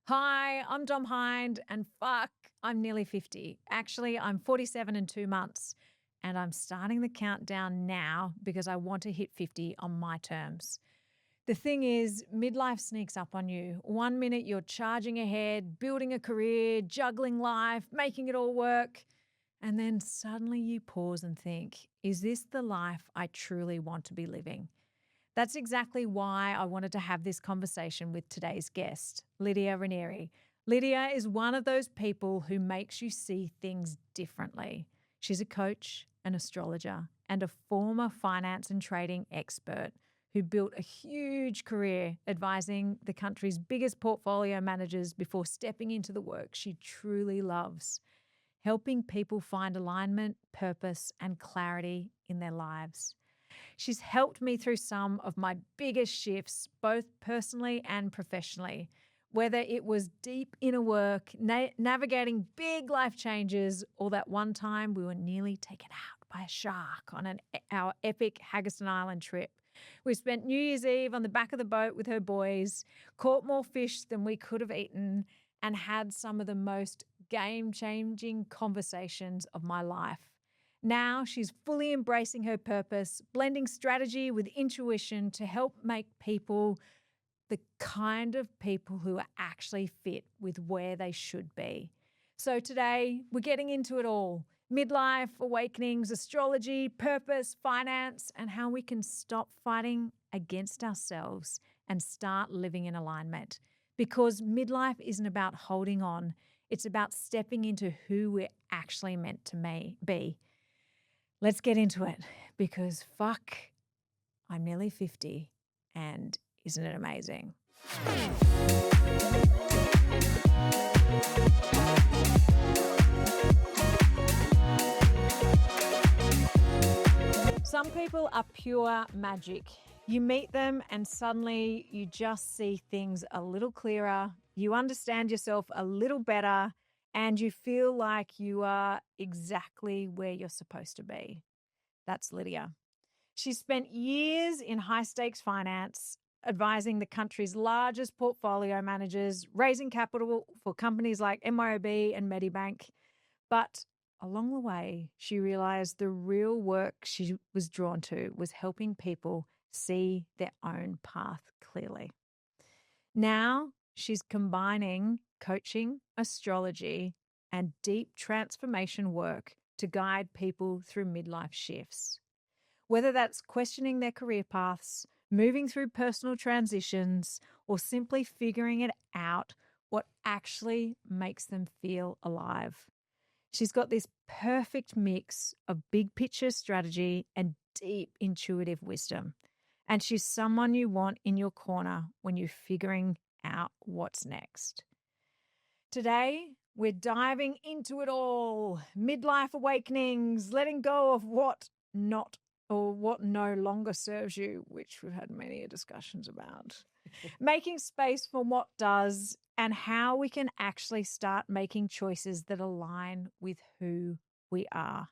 Hi, I'm Dom Hind, and fuck, I'm nearly 50. Actually, I'm 47 in 2 months, and I'm starting the countdown now because I want to hit 50 on my terms. The thing is, midlife sneaks up on you. 1 minute you're charging ahead, building a career, juggling life, making it all work. And then suddenly you pause and think, is this the life I truly want to be living? That's exactly why I wanted to have this conversation with today's guest, Lidia Ranieri. Lidia is one of those people who makes you see things differently. She's a coach, an astrologer, and a former finance and trading expert who built a huge career advising the country's biggest portfolio managers before stepping into the work she truly loves, helping people find alignment, purpose, and clarity in their lives. She's helped me through some of my biggest shifts, both personally and professionally, whether it was deep inner work, navigating big life changes, or that one time we were nearly taken out by a shark on our epic Haggerston Island trip. We spent New Year's Eve on the back of the boat with her boys, caught more fish than we could have eaten, and had some of the most game-changing conversations of my life. Now she's fully embracing her purpose, blending strategy with intuition to help make people the kind of people who are actually fit with where they should be. So today we're getting into it all: midlife, awakenings, astrology, purpose, finance, and how we can stop fighting against ourselves and start living in alignment. Because midlife isn't about holding on, it's about stepping into who we're actually meant to be. Let's get into it because fuck, I'm nearly 50 and isn't it amazing? Some people are pure magic. You meet them and suddenly you just see things a little clearer, you understand yourself a little better, and you feel like you are exactly where you're supposed to be. That's Lidia. She spent years in high-stakes finance, advising the country's largest portfolio managers, raising capital for companies like MYOB and Medibank. But along the way, she realized the real work she was drawn to was helping people see their own path clearly. Now she's combining coaching, astrology, and deep transformation work to guide people through midlife shifts. Whether that's questioning their career paths, moving through personal transitions, or simply figuring it out what actually makes them feel alive. She's got this perfect mix of big picture strategy and deep intuitive wisdom. And she's someone you want in your corner when you're figuring out what's next. Today, we're diving into it all: midlife awakenings, letting go of what not or what no longer serves you, which we've had many discussions about, making space for what does, and how we can actually start making choices that align with who we are.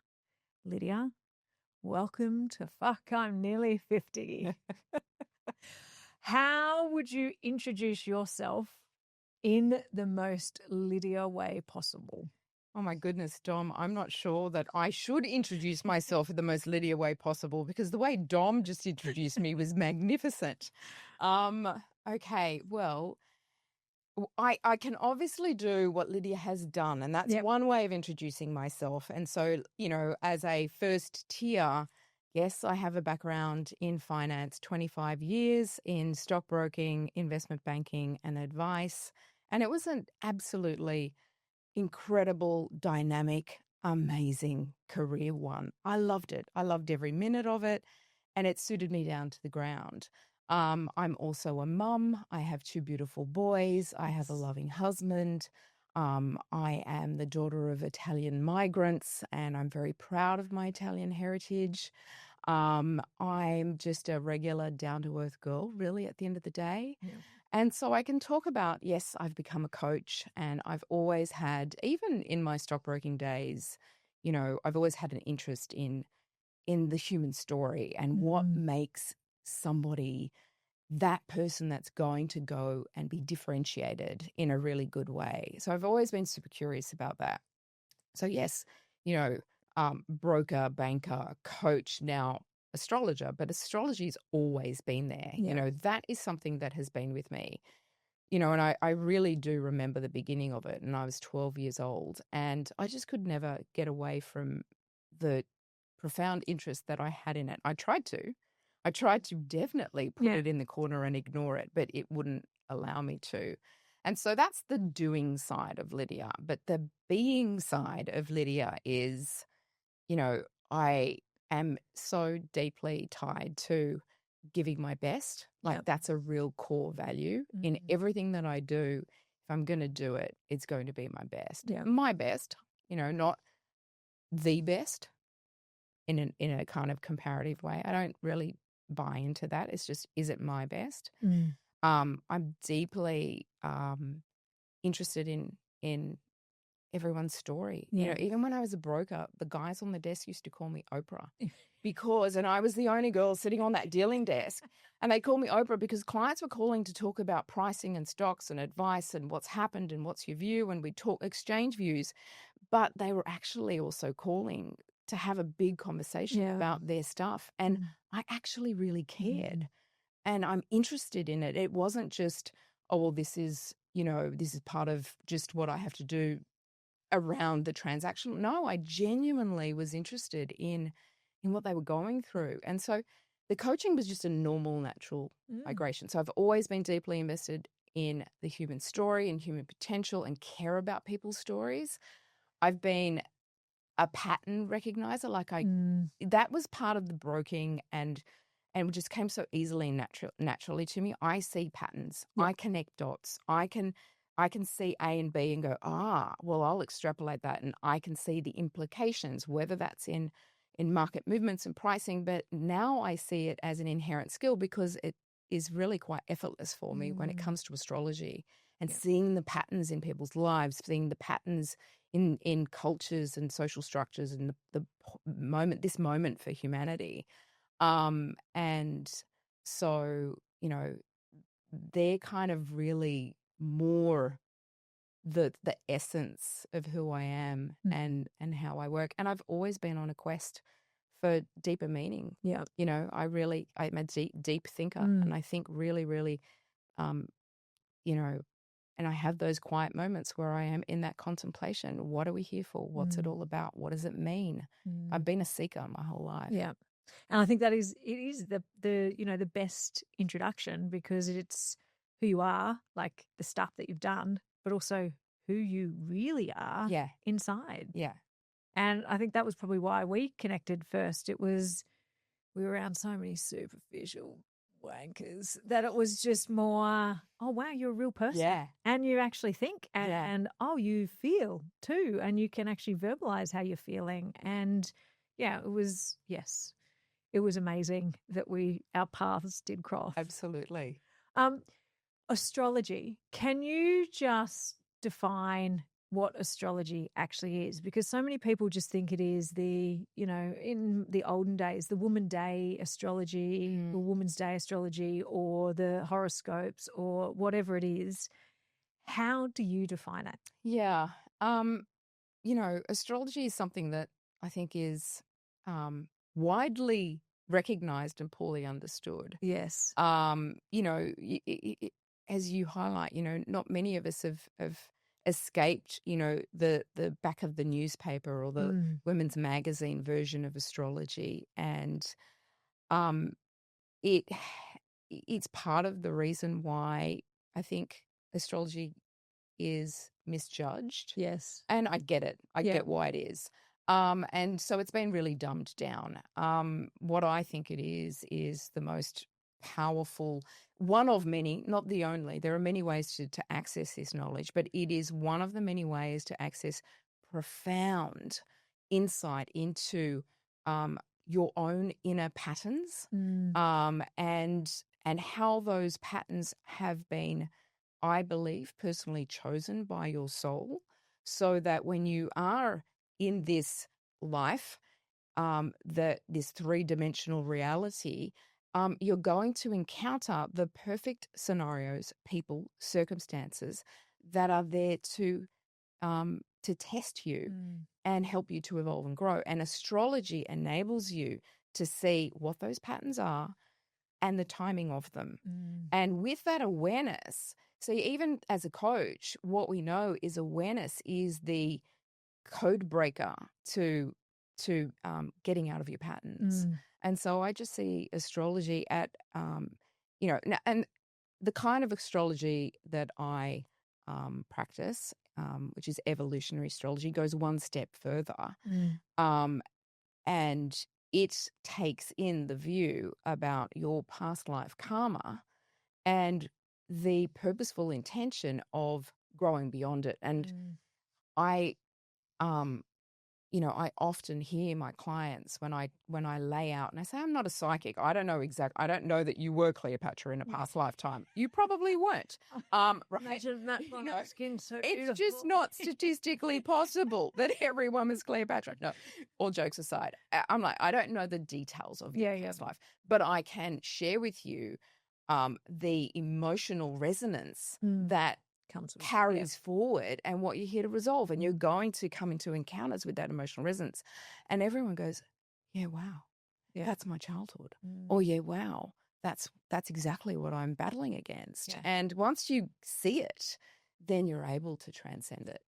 Lidia, welcome to Fuck, I'm Nearly 50. How would you introduce yourself in the most Lidia way possible? Oh my goodness, Dom, I'm not sure that I should introduce myself in the most Lydia way possible because the way Dom just introduced me was magnificent. Okay, well, I can obviously do what Lydia has done, and that's one way of introducing myself. And so, as a first tier, yes, I have a background in finance, 25 years in stockbroking, investment banking, and advice. And it was an absolutely incredible, dynamic, amazing career one. I loved it. I loved every minute of it, and it suited me down to the ground. I'm also a mum. I have two beautiful boys. I have a loving husband. I am the daughter of Italian migrants, and I'm very proud of my Italian heritage. I'm just a regular down-to-earth girl, really, at the end of the day. Yeah. And so I can talk about, yes, I've become a coach, and I've always had, even in my stockbroking days, I've always had an interest in the human story and what makes somebody that person that's going to go and be differentiated in a really good way. So I've always been super curious about that. So yes, you know, broker, banker, coach, now astrologer, but astrology's always been there. Yeah. You know, that is something that has been with me. You know, and I really do remember the beginning of it, and I was 12 years old, and I just could never get away from the profound interest that I had in it. I tried to definitely put Yeah. it in the corner and ignore it, but it wouldn't allow me to. And so that's the doing side of Lydia. But the being side of Lydia is, you know, I am so deeply tied to giving my best. Like Yep. that's a real core value in everything that I do. If I'm going to do it, it's going to be my best. Yeah. My best, you know, not the best in a kind of comparative way. I don't really buy into that. It's just, is it my best? I'm deeply interested in everyone's story. You know, Yeah. even when I was a broker, the guys on the desk used to call me Oprah because, and I was the only girl sitting on that dealing desk, and they called me Oprah because clients were calling to talk about pricing and stocks and advice and what's happened and what's your view, and we talk exchange views, but they were actually also calling to have a big conversation Yeah. about their stuff. And I actually really cared and I'm interested in it. It wasn't just, oh, well, this is, you know, this is part of just what I have to do around the transaction. No, I genuinely was interested in what they were going through. And so the coaching was just a normal, natural migration. So I've always been deeply invested in the human story and human potential and care about people's stories. I've been a pattern recognizer. Like that was part of the broking and it just came so easily and naturally to me. I see patterns. Yeah. I connect dots. I can see A and B and go, well, I'll extrapolate that, and I can see the implications, whether that's in market movements and pricing. But now I see it as an inherent skill because it is really quite effortless for me when it comes to astrology and seeing the patterns in people's lives, seeing the patterns in cultures and social structures and the moment for humanity. And so, you know, they're kind of really more the essence of who I am and how I work. And I've always been on a quest for deeper meaning. Yeah. You know, I'm a deep thinker and I think really, really, you know, and I have those quiet moments where I am in that contemplation. What are we here for? What's it all about? What does it mean? I've been a seeker my whole life. Yeah. And I think it is the you know, the best introduction because it's who you are, like the stuff that you've done, but also who you really are inside. Yeah. And I think that was probably why we connected first. We were around so many superficial wankers that it was just more, oh, wow, you're a real person. Yeah. And you actually think and oh, you feel too. And you can actually verbalize how you're feeling. And yeah, it was amazing that our paths did cross. Absolutely. Astrology. Can you just define what astrology actually is? Because so many people just think it is in the olden days, the Woman Day astrology, the Woman's Day astrology, or the horoscopes, or whatever it is. How do you define it? Yeah. You know, astrology is something that I think is widely recognized and poorly understood. Yes. You know, as you highlight, you know, not many of us have escaped, you know, the back of the newspaper or the women's magazine version of astrology. And it's part of the reason why I think astrology is misjudged. Yes. And I get it. I get why it is. And so it's been really dumbed down. What I think it is the most powerful, one of many, not the only. There are many ways to access this knowledge, but it is one of the many ways to access profound insight into your own inner patterns and how those patterns have been, I believe, personally chosen by your soul, so that when you are in this life, this three-dimensional reality, you're going to encounter the perfect scenarios, people, circumstances that are there to test you and help you to evolve and grow. And astrology enables you to see what those patterns are and the timing of them. And with that awareness, see, even as a coach, what we know is awareness is the code breaker to getting out of your patterns. And so I just see astrology at, and the kind of astrology that I practice, which is evolutionary astrology, goes one step further. And it takes in the view about your past life karma and the purposeful intention of growing beyond it. And I, I often hear my clients when I lay out and I say, I'm not a psychic. I don't know that you were Cleopatra in a past lifetime. You probably weren't. Right? Imagine that skin so beautiful. It's just not statistically possible that everyone was Cleopatra. No, all jokes aside, I'm like, I don't know the details of your past life, but I can share with you the emotional resonance that carries forward and what you're here to resolve. And you're going to come into encounters with that emotional resonance. And everyone goes, yeah, wow, that's my childhood. Or yeah, wow, that's exactly what I'm battling against. And once you see it, then you're able to transcend it.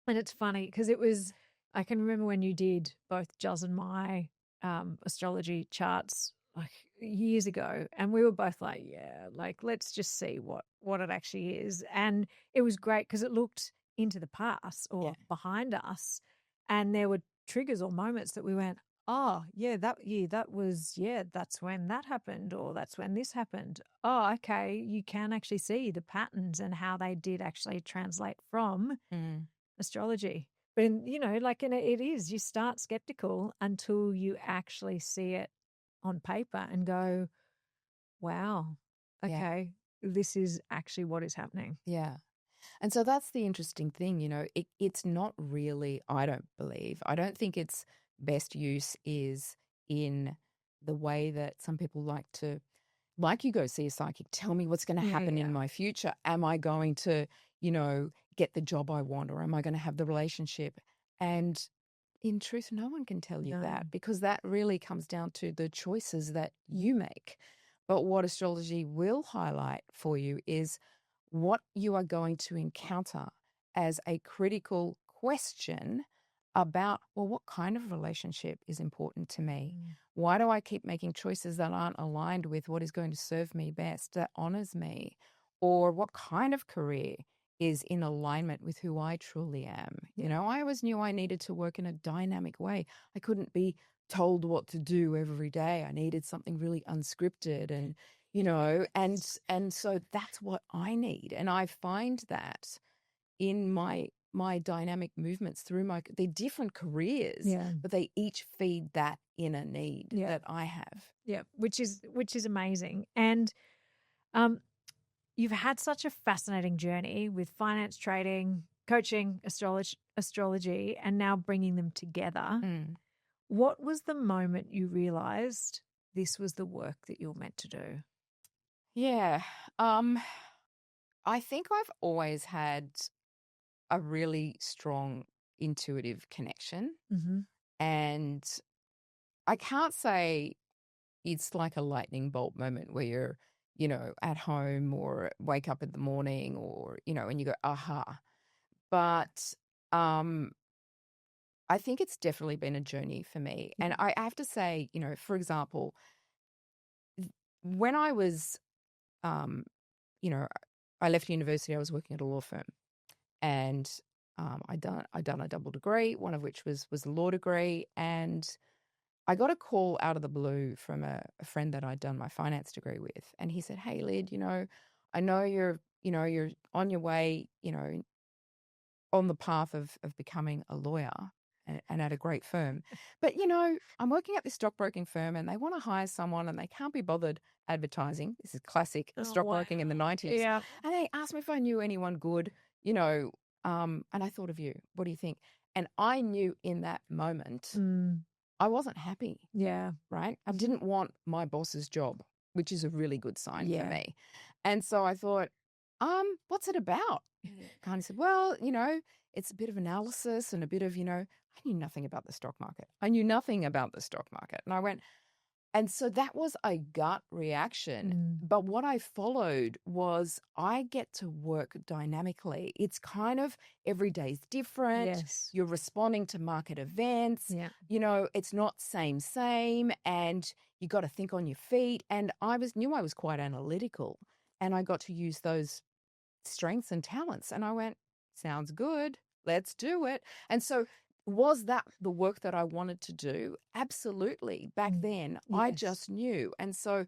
And it's funny because I can remember when you did both Joz and my astrology charts like years ago, and we were both like, let's just see what it actually is. And it was great because it looked into the past or behind us, and there were triggers or moments that we went, oh yeah, that's when that happened, or that's when this happened. Oh, okay, you can actually see the patterns and how they did actually translate from astrology. But it is, you start skeptical until you actually see it on paper and go, wow, okay, this is actually what is happening. Yeah. And so that's the interesting thing, it's not really, I don't think its best use is in the way that some people like you go see a psychic, tell me what's going to happen in my future. Am I going to, get the job I want, or am I going to have the relationship? And in truth, no one can tell you that, because that really comes down to the choices that you make. But what astrology will highlight for you is what you are going to encounter as a critical question about, well, what kind of relationship is important to me? Why do I keep making choices that aren't aligned with what is going to serve me best, that honors me? Or what kind of career is in alignment with who I truly am? I always knew I needed to work in a dynamic way. I couldn't be told what to do every day. I needed something really unscripted and and so that's what I need. And I find that in my dynamic movements through they're different careers, but they each feed that inner need that I have. Yeah, which is amazing. And you've had such a fascinating journey with finance, trading, coaching, astrology, and now bringing them together. What was the moment you realized this was the work that you're meant to do? Yeah. I think I've always had a really strong intuitive connection. And I can't say it's like a lightning bolt moment where you're, at home or wake up in the morning or, and you go, aha. But I think it's definitely been a journey for me. And I have to say, for example, when I was, I left university, I was working at a law firm, and I'd done a double degree, one of which was a law degree, and I got a call out of the blue from a friend that I'd done my finance degree with, and he said, "Hey, Lid, I know you're on your way, on the path of becoming a lawyer and at a great firm. But, I'm working at this stockbroking firm and they want to hire someone and they can't be bothered advertising. This is classic stockbroking in the 90s. Yeah. And they asked me if I knew anyone good, and I thought of you. What do you think?" And I knew in that moment I wasn't happy. Yeah. Right? I didn't want my boss's job. which is a really good sign for Yeah. me. And so I thought, what's it about? Kind of said, well, it's a bit of analysis and a bit of, I knew nothing about the stock market. I knew nothing about the stock market. And I went, and so that was a gut reaction. But what I followed was I get to work dynamically. It's kind of every day's different. Yes. You're responding to market events. Yeah. It's not same, and you got to think on your feet. And I knew I was quite analytical, and I got to use those strengths and talents. And I went, sounds good. Let's do it. And so was that the work that I wanted to do? Absolutely. Back then, I Yes. just knew. And so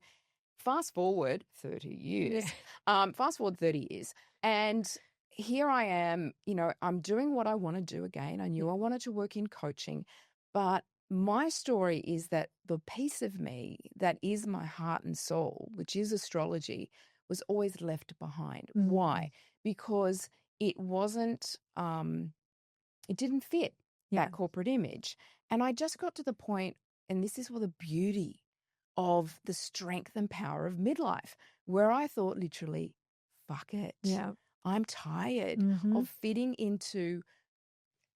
fast forward 30 years, fast forward 30 years. And here I am, I'm doing what I want to do again. I knew I wanted to work in coaching, but my story is that the piece of me that is my heart and soul, which is astrology, was always left behind. Why? Because it wasn't, it didn't fit that corporate image. And I just got to the point, and this is what the beauty of the strength and power of midlife, where I thought literally, fuck it. Yeah. I'm tired of fitting into,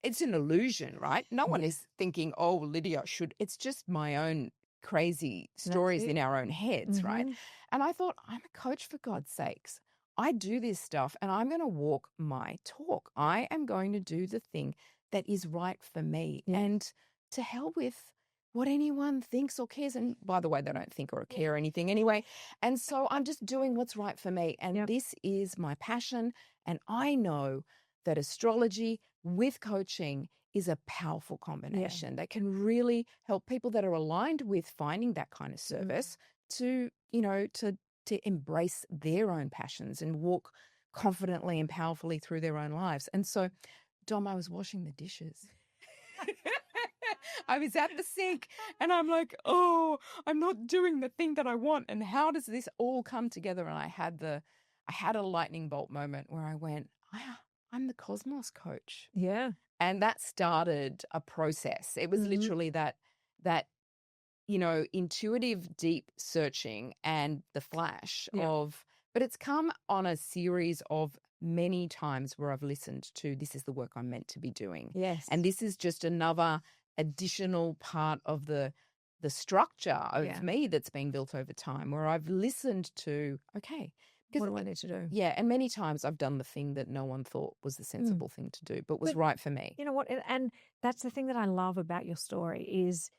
it's an illusion, right? No one is thinking, oh, Lydia it's just my own crazy stories in our own heads, right? And I thought, I'm a coach for God's sakes. I do this stuff and I'm going to walk my talk. I am going to do the thing that is right for me. And to hell with what anyone thinks or cares. And by the way, they don't think or care anything anyway. And so I'm just doing what's right for me. And this is my passion. And I know that astrology with coaching is a powerful combination that can really help people that are aligned with finding that kind of service to embrace their own passions and walk confidently and powerfully through their own lives. And so, Dom, I was washing the dishes. I was at the sink and I'm like, oh, I'm not doing the thing that I want. And how does this all come together? And I had a lightning bolt moment where I went, I'm the cosmos coach. Yeah. And that started a process. It was literally that intuitive, deep searching and the flash of, but it's come on a series of many times where I've listened to, this is the work I'm meant to be doing. Yes. And this is just another additional part of the structure of me that's been built over time, where I've listened to, okay, what do I need to do? Yeah. And many times I've done the thing that no one thought was the sensible thing to do, but was right for me. You know what? And that's the thing that I love about your story is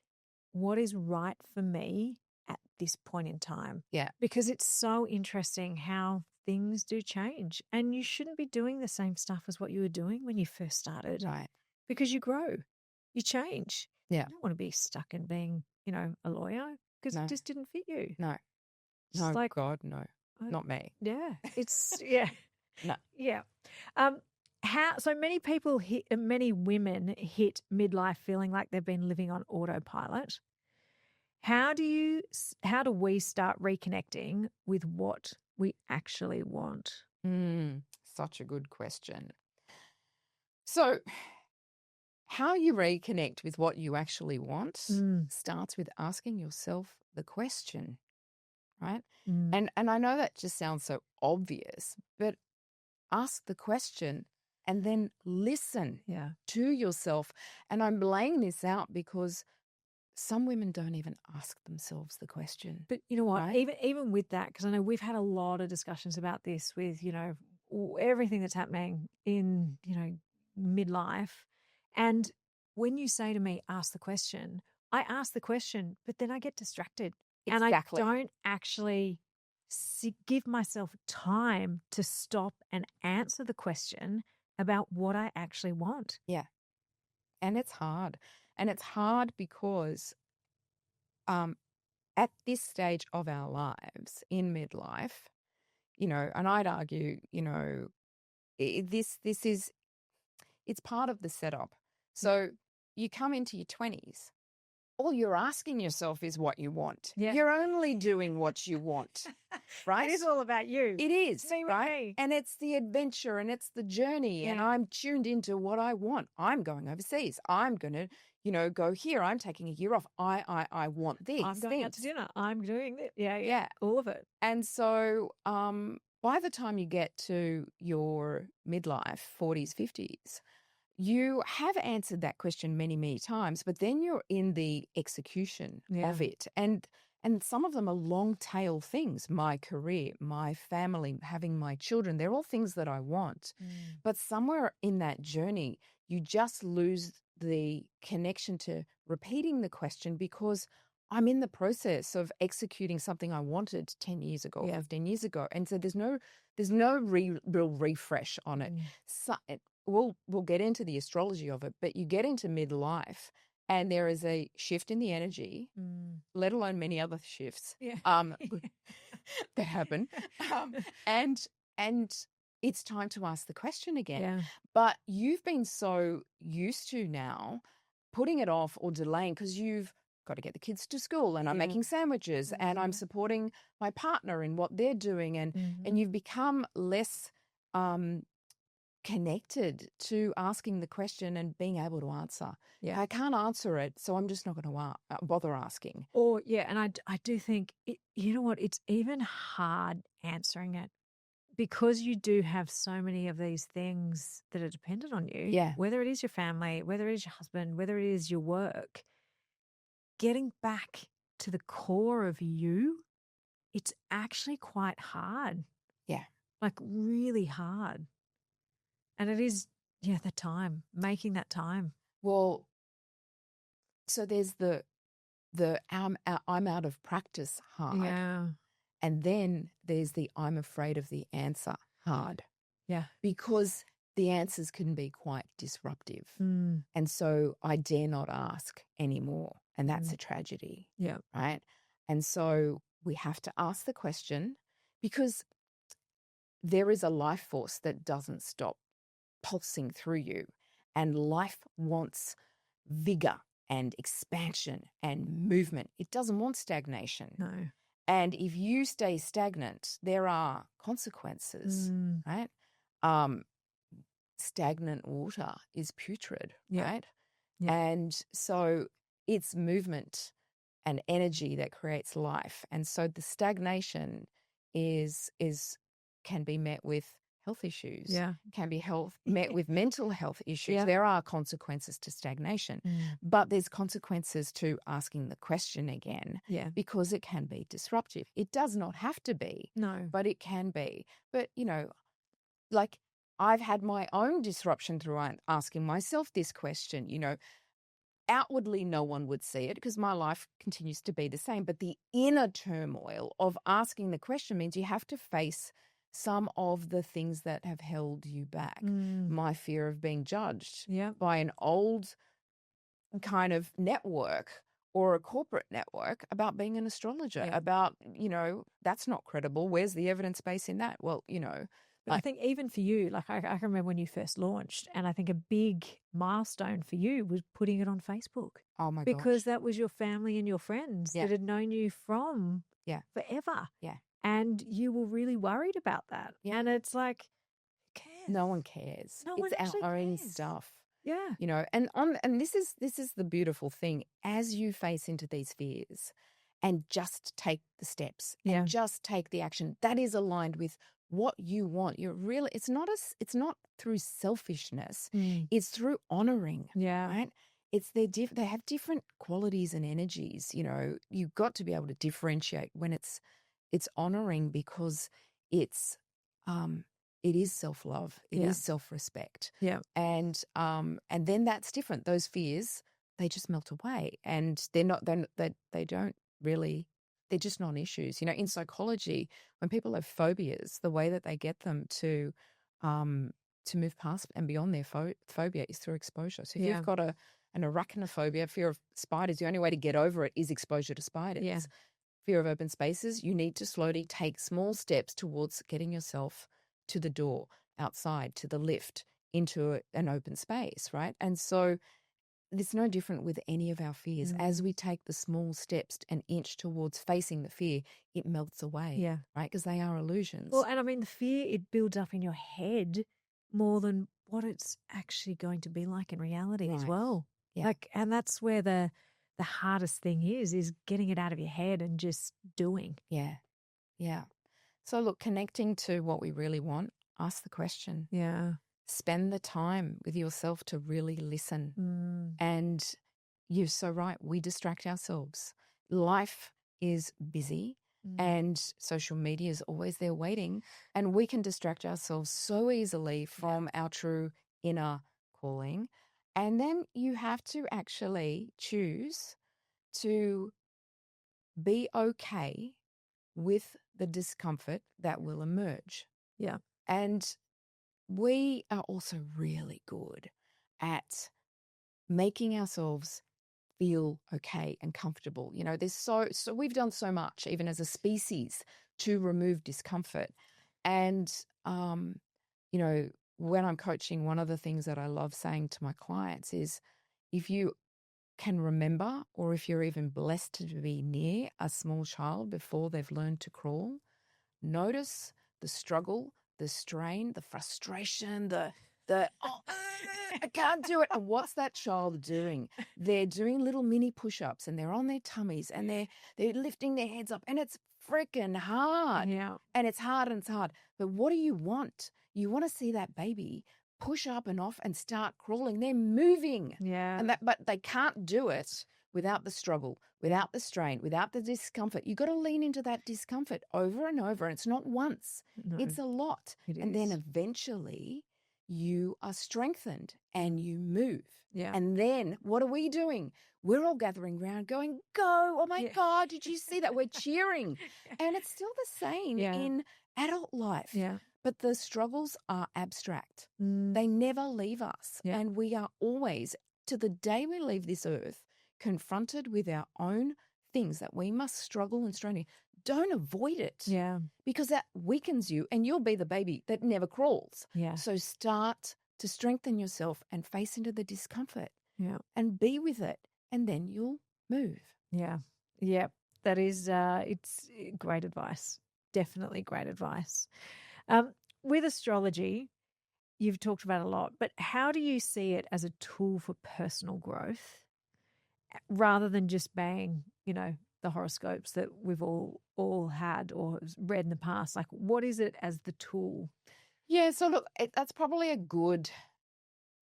what is right for me at this point in time. Yeah. Because it's so interesting how things do change. And you shouldn't be doing the same stuff as what you were doing when you first started. Right. Because you grow, you change. Yeah. You don't want to be stuck in being, a lawyer because it just didn't fit you. No. It's No, like, God, no. Not me. Yeah. It's, No. Yeah. So many women hit midlife feeling like they've been living on autopilot. How do we start reconnecting with what we actually want? Such a good question. So how you reconnect with what you actually want starts with asking yourself the question, right? And I know that just sounds so obvious, but ask the question and then listen to yourself. And I'm laying this out because some women don't even ask themselves the question. But you know what? Right? Even with that, because I know we've had a lot of discussions about this with, everything that's happening in, midlife. And when you say to me, ask the question, I ask the question, but then I get distracted. Exactly. And I don't actually give myself time to stop and answer the question about what I actually want. Yeah. And it's hard. And it's hard because at this stage of our lives in midlife, and I'd argue, it's part of the setup. So you come into your 20s all you're asking yourself is what you want. Yeah. You're only doing what you want, right? It is all about you. It is, See with right? me. And it's the adventure and it's the journey. And Yeah. I'm tuned into what I want. I'm going overseas. I'm going to, go here. I'm taking a year off. I want these I'm going out to things. dinner. I'm doing this. Yeah. Yeah. All of it. And so by the time you get to your midlife, 40s, 50s, you have answered that question many, many times, but then you're in the execution of it. And some of them are long tail things. My career, my family, having my children, they're all things that I want. But somewhere in that journey, you just lose the connection to repeating the question because I'm in the process of executing something I wanted 10 years ago, 15 years ago. And so there's no real refresh on it. So, we'll get into the astrology of it, but you get into midlife and there is a shift in the energy, let alone many other shifts that happen. And it's time to ask the question again. Yeah. But you've been so used to now putting it off or delaying because you've got to get the kids to school and I'm making sandwiches and I'm supporting my partner in what they're doing and you've become less connected to asking the question and being able to answer. Yeah. I can't answer it, so I'm just not going to bother asking. Or, and I do think, you know what, it's even hard answering it because you do have so many of these things that are dependent on you. Yeah. Whether it is your family, whether it is your husband, whether it is your work, getting back to the core of you, it's actually quite hard. Yeah. Like really hard. And it is, the time, making that time. Well, so there's the I'm out of practice hard. Yeah. And then there's the I'm afraid of the answer hard. Yeah. Because the answers can be quite disruptive. And so I dare not ask anymore. And that's a tragedy. Yeah. Right. And so we have to ask the question because there is a life force that doesn't stop pulsing through you. And life wants vigor and expansion and movement. It doesn't want stagnation. No. And if you stay stagnant, there are consequences, right? Stagnant water is putrid, right? Yeah. And so it's movement and energy that creates life. And so the stagnation can be met with health issues, can be met with mental health issues. Yeah. There are consequences to stagnation, but there's consequences to asking the question again because it can be disruptive. It does not have to be, but it can be. But, like I've had my own disruption through asking myself this question, outwardly no one would see it because my life continues to be the same, but the inner turmoil of asking the question means you have to face some of the things that have held you back. My fear of being judged by an old kind of network or a corporate network about being an astrologer, about, that's not credible. Where's the evidence base in that? Well, But I think even for you, like I can remember when you first launched, and I think a big milestone for you was putting it on Facebook. Oh my gosh. Because that was your family and your friends that had known you from forever. Yeah. And you were really worried about that. Yeah. And it's like, who cares? No one cares. No one it's our own cares. stuff. Yeah. And this is the beautiful thing. As you face into these fears and just take the steps and just take the action that is aligned with what you want. It's not through selfishness. It's through honoring. Yeah. Right. They have different qualities and energies. You've got to be able to differentiate when it's honoring because it is self-love. It is self-respect. Yeah. And then that's different. Those fears, they just melt away and they don't really, they're just non-issues. In psychology, when people have phobias, the way that they get them to move past and beyond their phobia is through exposure. So if you've got an arachnophobia, fear of spiders, the only way to get over it is exposure to spiders. Yeah. Fear of open spaces, you need to slowly take small steps towards getting yourself to the door, outside, to the lift, into an open space, right? And so it's no different with any of our fears. As we take the small steps and inch towards facing the fear, it melts away. Yeah. Right? Because they are illusions. Well, and I mean, the fear, it builds up in your head more than what it's actually going to be like in reality as Right. well. Yeah. And that's where the hardest thing is getting it out of your head and just doing. Yeah. Yeah. So look, connecting to what we really want, ask the question. Yeah. Spend the time with yourself to really listen. And you're so right. We distract ourselves. Life is busy and social media is always there waiting. And we can distract ourselves so easily from our true inner calling. And then you have to actually choose to be okay with the discomfort that will emerge. Yeah. And we are also really good at making ourselves feel okay and comfortable. You know, there's so we've done so much, even as a species, to remove discomfort. And, you know, when I'm coaching, one of the things that I love saying to my clients is, if you can remember, or if you're even blessed to be near a small child before they've learned to crawl, notice the struggle, the strain, the frustration, the I can't do it. And what's that child doing? They're doing little mini push-ups and they're on their tummies and they're lifting their heads up, and it's freaking hard. Yeah. And it's hard and it's hard. But what do you want? You want to see that baby push up and off and start crawling. They're moving. Yeah. But they can't do it without the struggle, without the strain, without the discomfort. You got to lean into that discomfort over and over. And it's not once, it's a lot. And then eventually you are strengthened and you move. Yeah. And then what are we doing? We're all gathering around going, go, oh my God, did you see that? We're cheering. And it's still the same in adult life. Yeah. But the struggles are abstract. They never leave us. Yeah. And we are always, to the day we leave this earth, confronted with our own things that we must struggle and strain. Don't avoid it. Yeah. Because that weakens you and you'll be the baby that never crawls. Yeah. So start to strengthen yourself and face into the discomfort. Yeah. And be with it. And then you'll move. Yeah. Yeah. That is, it's great advice. Definitely great advice. With astrology, you've talked about a lot, but how do you see it as a tool for personal growth rather than just being, you know, the horoscopes that we've all had or read in the past? Like, what is it as the tool? Yeah, so look, that's probably a good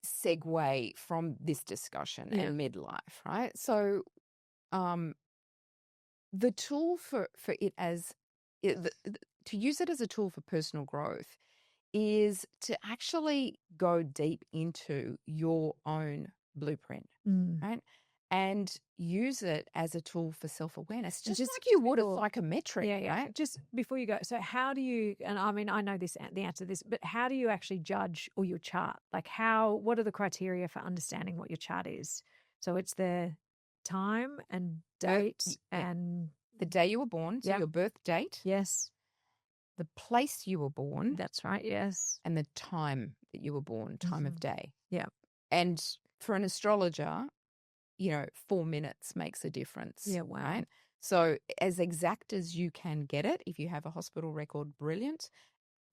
segue from this discussion and midlife, right? So the tool for it as to use it as a tool for personal growth is to actually go deep into your own blueprint, right? And use it as a tool for self-awareness, just like you would a psychometric, right? Just before you go, so how do you, and I mean, I know the answer to this, but how do you actually judge or your chart? Like what are the criteria for understanding what your chart is? So it's the time and date and the day you were born, so your birth date. Yes. The place you were born. That's right, yes. And the time that you were born, time of day. Yeah. And for an astrologer, you know, 4 minutes makes a difference. Yeah, wow. Right? So as exact as you can get it, if you have a hospital record, brilliant.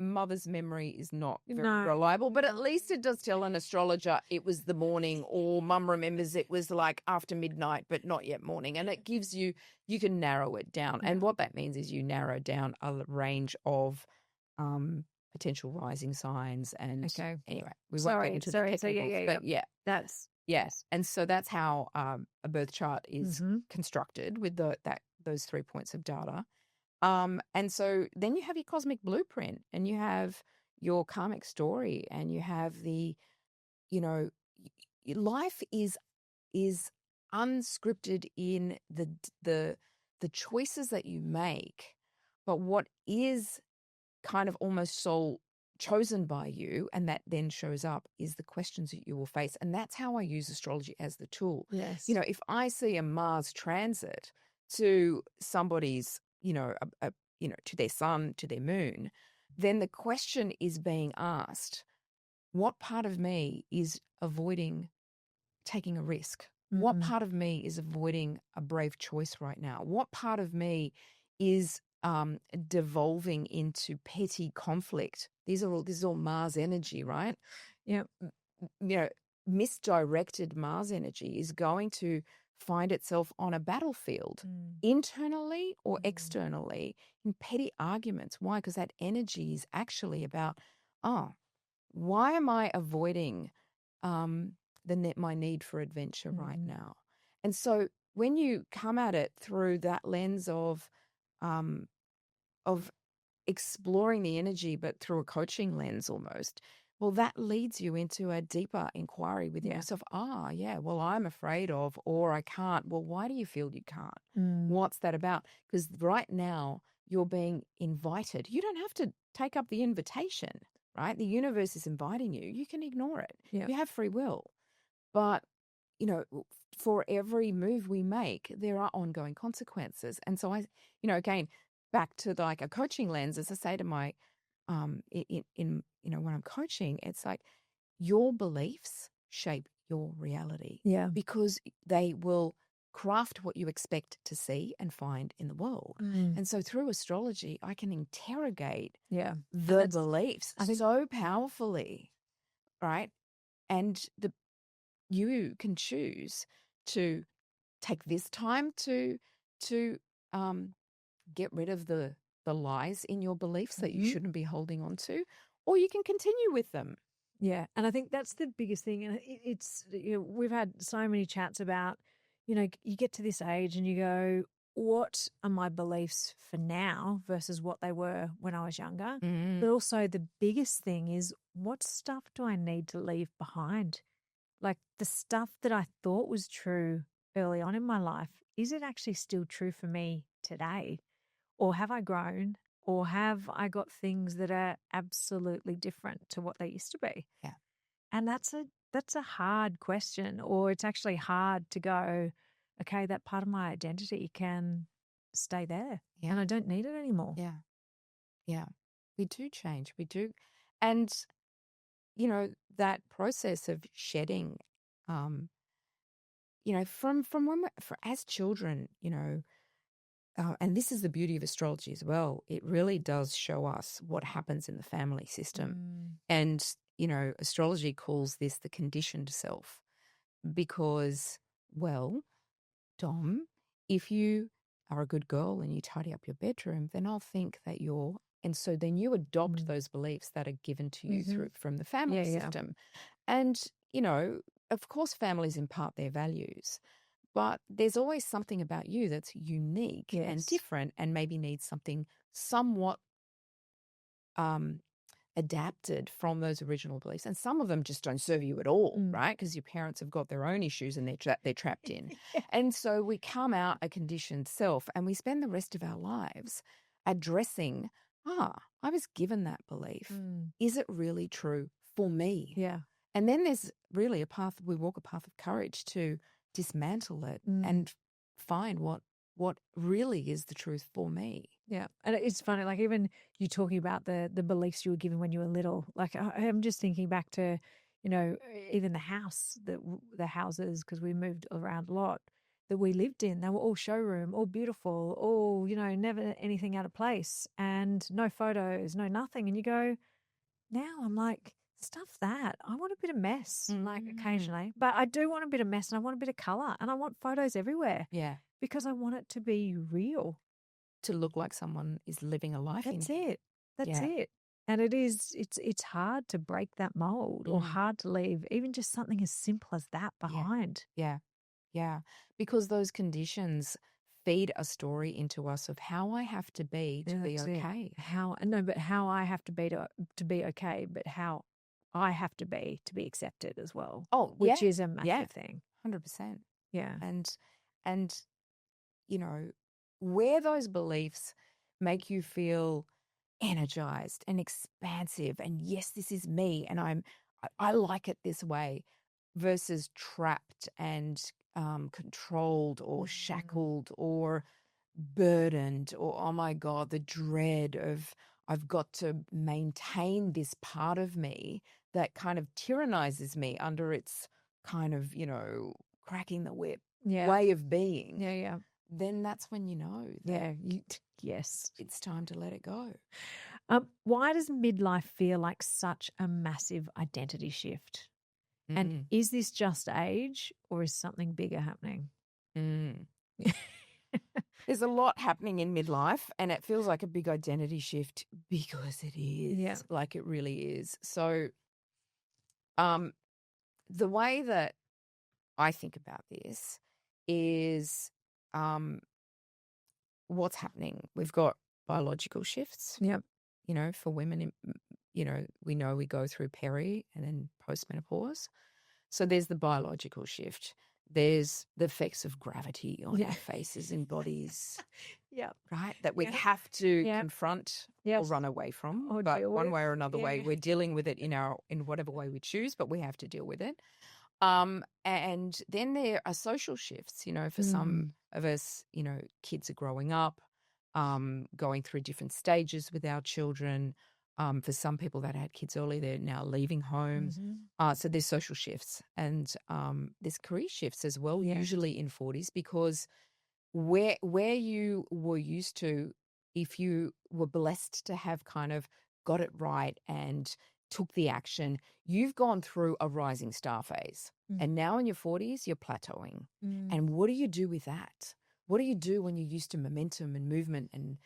Mother's memory is not very reliable, but at least it does tell an astrologer it was the morning, or mum remembers it was like after midnight, but not yet morning. And it gives you can narrow it down. And what that means is you narrow down a range of potential rising signs. And anyway, we won't get into the technicals, but yes. And so that's how a birth chart is constructed with those 3 points of data. And so then you have your cosmic blueprint, and you have your karmic story, and you have life is unscripted in the choices that you make, but what is kind of almost soul chosen by you, and that then shows up, is the questions that you will face. And that's how I use astrology as the tool. Yes. You know, if I see a Mars transit to somebody's, to their sun, to their moon, then the question is being asked, what part of me is avoiding taking a risk? What Mm-mm. part of me is avoiding a brave choice right now? What part of me is devolving into petty conflict? This is all Mars energy, right? Yep. You know, misdirected Mars energy is going to find itself on a battlefield, Mm. internally or Mm. externally, in petty arguments. Why? Because that energy is actually about, why am I avoiding my need for adventure right Mm-hmm. now? And so when you come at it through that lens um, of exploring the energy, but through a coaching lens almost, well, that leads you into a deeper inquiry within Yeah. yourself. Yeah, well, I'm afraid of, or I can't. Well, why do you feel you can't? Mm. What's that about? Because right now you're being invited. You don't have to take up the invitation, right? The universe is inviting you. You can ignore it. Yep. You have free will. But, for every move we make, there are ongoing consequences. And so again, back to like a coaching lens, as I say to my, when I'm coaching, it's like your beliefs shape your reality Yeah. because they will craft what you expect to see and find in the world. Mm. And so through astrology, I can interrogate Yeah. the beliefs I think so powerfully, right? And you can choose to take this time to get rid of the lies in your beliefs that you Mhm. shouldn't be holding on to, or you can continue with them. Yeah, and I think that's the biggest thing. And it's, we've had so many chats about, you get to this age and you go, what are my beliefs for now versus what they were when I was younger? But also the biggest thing is, what stuff do I need to leave behind? Like the stuff that I thought was true early on in my life, is it actually still true for me today? Or have I grown? Or have I got things that are absolutely different to what they used to be? Yeah. And that's a hard question, or it's actually hard to go, okay, that part of my identity can stay there Yeah. and I don't need it anymore. Yeah. Yeah. We do change. We do. And, that process of shedding, from when as children, and this is the beauty of astrology as well. It really does show us what happens in the family system. Mm. And, astrology calls this the conditioned self because, well, Dom, if you are a good girl and you tidy up your bedroom, then I'll think that you're. And so then you adopt Mm. those beliefs that are given to you Mm-hmm. from the family Yeah, yeah. system. And, of course, families impart their values, but there's always something about you that's unique and Yes. different and maybe needs something somewhat adapted from those original beliefs. And some of them just don't serve you at all, Mm. right? Because your parents have got their own issues and they're trapped in. Yeah. And so we come out a conditioned self and we spend the rest of our lives addressing, I was given that belief. Mm. Is it really true for me? Yeah. And then there's really we walk a path of courage to dismantle it and find what really is the truth for me. Yeah. And it's funny, like even you talking about the beliefs you were given when you were little, like I'm just thinking back to, even the houses, because we moved around a lot, that we lived in, they were all showroom, all beautiful, all, never anything out of place and no photos, no nothing. And you go, now I'm like, stuff that. I want a bit of mess, like occasionally, but I do want a bit of mess and I want a bit of color and I want photos everywhere. Yeah. Because I want it to be real. To look like someone is living a life That's in. it. That's Yeah. it. And it's hard to break that mold or hard to leave even just something as simple as that behind. Yeah. Yeah. Because those conditions feed a story into us of how I have to be to be That's it. okay. But how I have to be to be okay, but how I have to be accepted as well. Oh, which yeah. is a massive thing. 100%. Yeah. And where those beliefs make you feel energized and expansive and yes, this is me and I like it this way versus trapped and controlled or shackled or burdened or, oh my God, the dread of I've got to maintain this part of me that kind of tyrannizes me under its kind of, cracking the whip Yeah. way of being, Yeah. then that's when you know that Yes. it's time to let it go. Why does midlife feel like such a massive identity shift? And is this just age or is something bigger happening? There's a lot happening in midlife, and it feels like a big identity shift because it is. Yeah. Like it really is. So the way that I think about this is what's happening. We've got biological shifts. Yep. For women, we know we go through peri and then postmenopause. So there's the biological shift. There's the effects of gravity on our faces and bodies. Right? That we have to confront or run away from. Or but deal one with. way or another way, we're dealing with it in whatever way we choose, but we have to deal with it. And then there are social shifts, for some of us, kids are growing up, going through different stages with our children. For some people that had kids early, they're now leaving home. So there's social shifts and there's career shifts as well, usually in 40s, because where you were used to, if you were blessed to have kind of got it right and took the action, you've gone through a rising star phase. And now in your 40s, you're plateauing. And what do you do with that? What do you do when you're used to momentum and movement and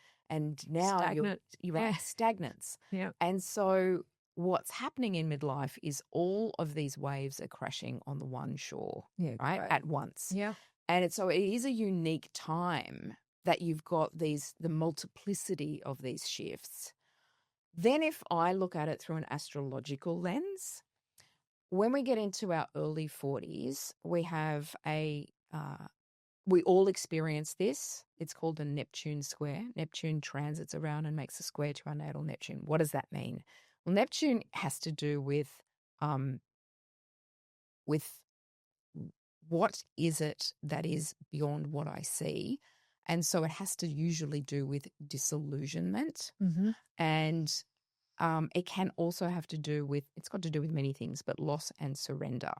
now Stagnant. you're at stagnance? Yeah. And so what's happening in midlife is all of these waves are crashing on the one shore, right? At once. Yeah. And so it is a unique time that you've got the multiplicity of these shifts. Then if I look at it through an astrological lens, when we get into our early 40s, we have we all experience this. It's called a Neptune square. Neptune transits around and makes a square to our natal Neptune. What does that mean? Well, Neptune has to do with what is it that is beyond what I see. And so it has to usually do with disillusionment. And it can also have to do with, it's got to do with many things, but loss and surrender.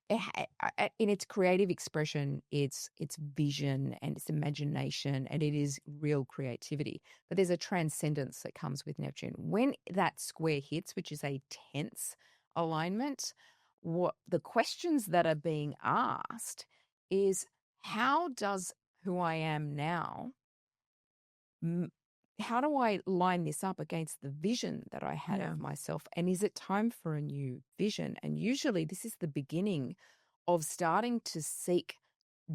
In its creative expression, it's vision and its imagination, and it is real creativity. But there's a transcendence that comes with Neptune. When that square hits, which is a tense alignment, what the questions that are being asked is, how does who I am now, how do I line this up against the vision that I had of myself? And is it time for a new vision? And usually this is the beginning of starting to seek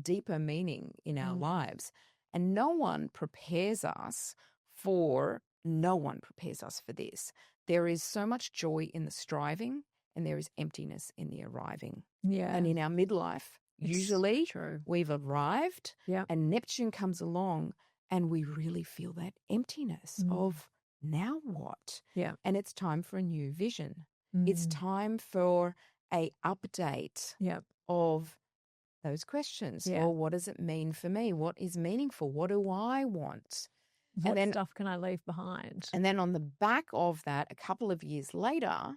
deeper meaning in our lives. And no one prepares us for this. There is so much joy in the striving and there is emptiness in the arriving. Yeah. And in our midlife, usually we've arrived and Neptune comes along and we really feel that emptiness of now what? Yeah. And it's time for a new vision. It's time for a update of those questions. Well, what does it mean for me? What is meaningful? What do I want? What stuff can I leave behind? And then on the back of that, a couple of years later,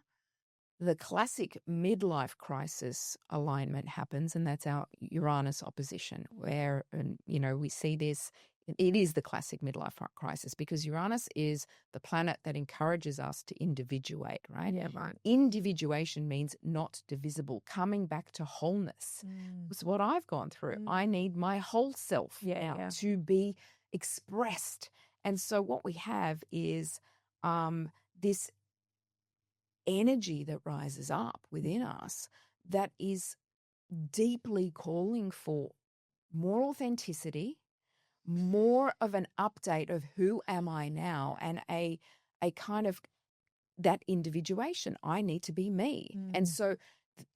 the classic midlife crisis alignment happens, and that's our Uranus opposition, where, we see this. It is the classic midlife crisis because Uranus is the planet that encourages us to individuate, right? Yeah, right. Individuation means not divisible, coming back to wholeness. It's what I've gone through. I need my whole self now to be expressed. And so what we have is this energy that rises up within us that is deeply calling for more authenticity, more of an update of who am I now, and a kind of that individuation. I need to be me. And so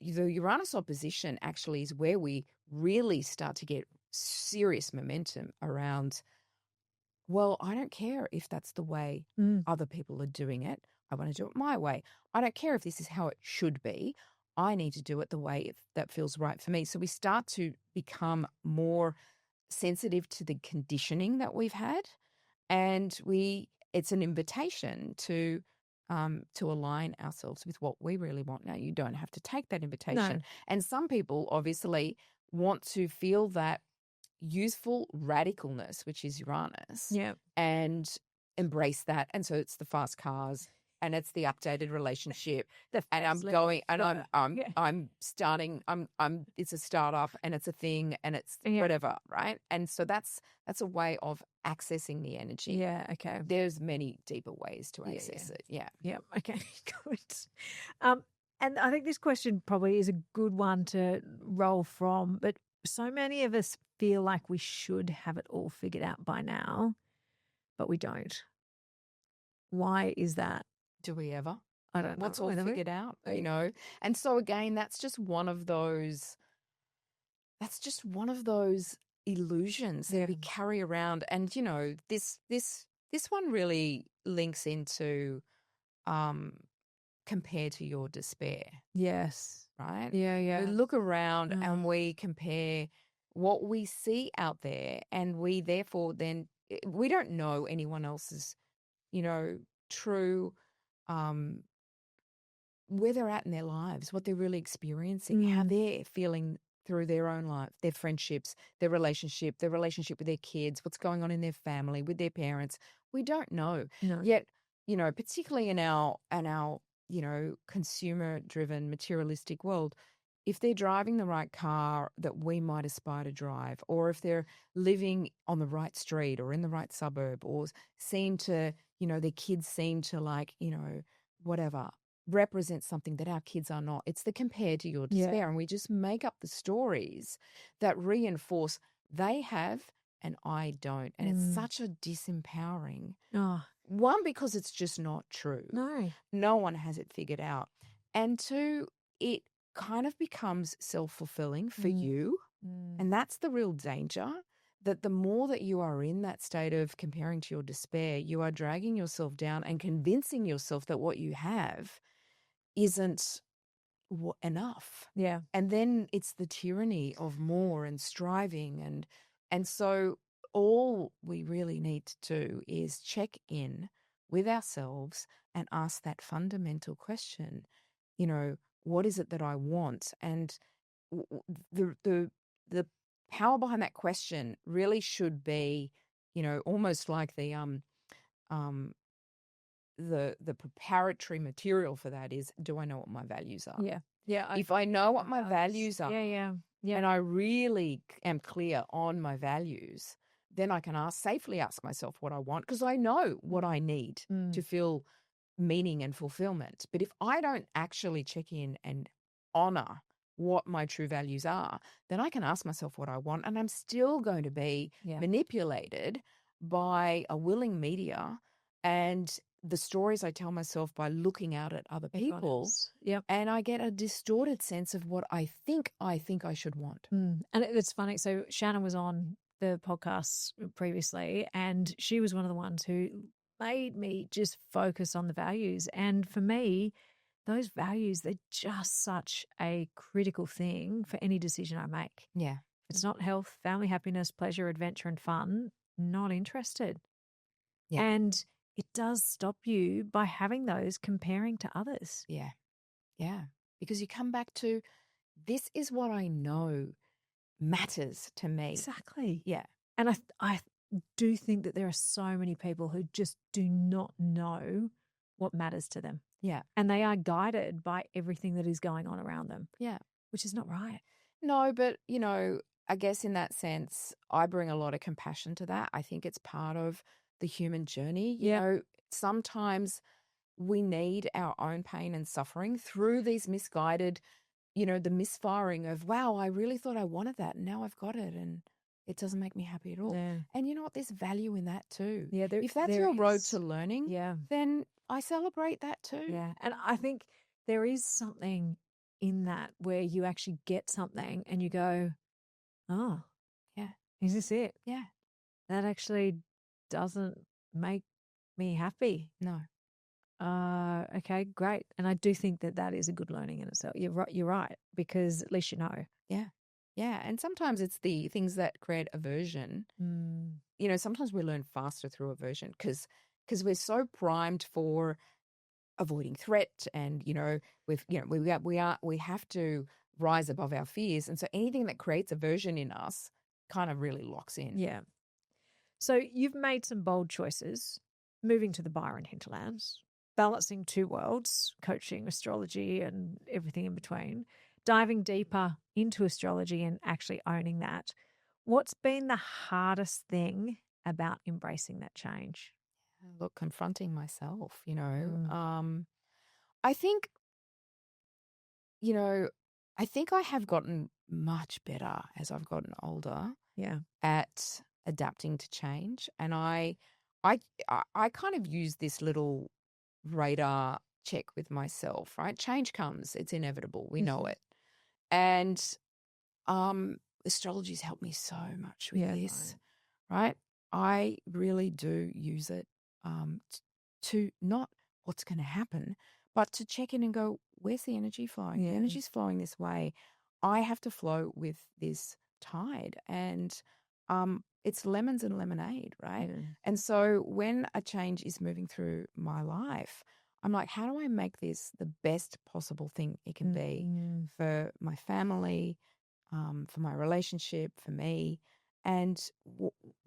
the Uranus opposition actually is where we really start to get serious momentum around, well, I don't care if that's the way other people are doing it. I want to do it my way. I don't care if this is how it should be. I need to do it the way that feels right for me. So we start to become more sensitive to the conditioning that we've had. And it's an invitation to to align ourselves with what we really want. Now, you don't have to take that invitation. No. And some people obviously want to feel that youthful radicalness, which is Uranus, Yeah. and embrace that. And so it's the fast cars and it's the updated relationship. And I'm going and I'm starting, it's a startup and it's a thing and it's whatever, right? And so that's a way of accessing the energy. Yeah, okay. There's many deeper ways to access it. Yeah. Yeah, okay, good. And I think this question probably is a good one to roll from, but so many of us feel like we should have it all figured out by now, but we don't. Why is that? Do we ever? I don't know. What's all figured out, you know? And so again, that's just one of those illusions that we carry around. And, you know, this one really links into compare to your despair. Yes. Right? Yeah. We look around and we compare what we see out there, and we therefore then we don't know anyone else's, you know, true where they're at in their lives, what they're really experiencing, how they're feeling through their own life, their friendships, their relationship with their kids, what's going on in their family, with their parents. We don't know. No. Yet, you know, particularly in our you know, consumer-driven, materialistic world, if they're driving the right car that we might aspire to drive, or if they're living on the right street or in the right suburb, or seem to, you know, their kids seem to like, you know, whatever, represent something that our kids are not. It's the compare to your despair. And we just make up the stories that reinforce they have and I don't. And it's such a disempowering. One, because it's just not true. No one has it figured out. And two, it kind of becomes self-fulfilling for you. And that's the real danger, that the more that you are in that state of comparing to your despair, you are dragging yourself down and convincing yourself that what you have isn't enough. Yeah. And then it's the tyranny of more and striving. And so all we really need to do is check in with ourselves and ask that fundamental question, you know, what is it that I want? And the power behind that question really should be, you know, almost like the preparatory material for that is, do I know what my values are? Yeah. Yeah. If I know what my values are, Yeah. and I really am clear on my values, then I can safely ask myself what I want, because I know what I need to feel meaning and fulfillment. But if I don't actually check in and honor what my true values are, then I can ask myself what I want, and I'm still going to be manipulated by a willing media and the stories I tell myself by looking out at other people. And I get a distorted sense of what I think I should want. And it's funny. So Shannon was on the podcast previously, and she was one of the ones who made me just focus on the values. And for me, those values, they're just such a critical thing for any decision I make. Yeah. If it's not health, family, happiness, pleasure, adventure, and fun, not interested. Yeah. And it does stop you by having those comparing to others. Yeah. Yeah. Because you come back to, this is what I know matters to me. Exactly. Yeah. And I do think that there are so many people who just do not know what matters to them. Yeah. And they are guided by everything that is going on around them. Yeah. Which is not right. No, but, you know, I guess in that sense, I bring a lot of compassion to that. I think it's part of the human journey. You know, sometimes we need our own pain and suffering through these misguided, you know, the misfiring of, wow, I really thought I wanted that and now I've got it and it doesn't make me happy at all. Yeah. And you know what? There's value in that too. Yeah, if that's your road to learning, then I celebrate that too. Yeah. And I think there is something in that where you actually get something and you go, oh, yeah, is this it? Yeah. That actually doesn't make me happy. No. Okay, great. And I do think that that is a good learning in itself. You're right, because at least you know. Yeah. Yeah. And sometimes it's the things that create aversion. You know, sometimes we learn faster through aversion because we're so primed for avoiding threat, and we have to rise above our fears, and so anything that creates aversion in us kind of really locks in. Yeah. So you've made some bold choices, moving to the Byron hinterlands, balancing two worlds, coaching, astrology, and everything in between, diving deeper into astrology and actually owning that. What's been the hardest thing about embracing that change? Look, confronting myself, Mm. I think, you know, I think I have gotten much better as I've gotten older Yeah. at adapting to change. And I kind of use this little radar check with myself, right? Change comes, it's inevitable. We know Mhm. it. And astrology's helped me so much with Yeah. this, right? I really do use it to not what's going to happen, but to check in and go, where's the energy flowing? The Yeah. energy's flowing this way. I have to flow with this tide. And it's lemons and lemonade, right? Yeah. And so when a change is moving through my life, I'm like, how do I make this the best possible thing it can be Mm. for my family, for my relationship, for me? And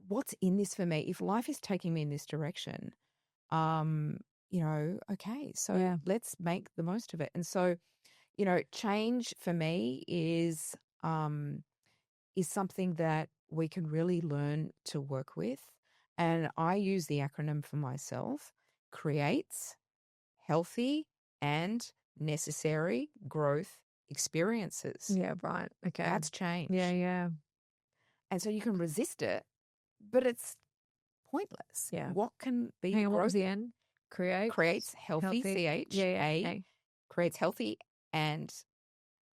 what's in this for me? If life is taking me in this direction, okay, so Yeah. let's make the most of it. And so, change for me is something that we can really learn to work with. And I use the acronym for myself: creates healthy and necessary growth experiences. Yeah. Right. Okay. That's Yeah. change. Yeah. And so you can resist it, but it's pointless. Yeah. What can be Hang on. What was growth? the end? Creates healthy, Healthy. Yeah. Yeah. CHA, Okay. creates healthy and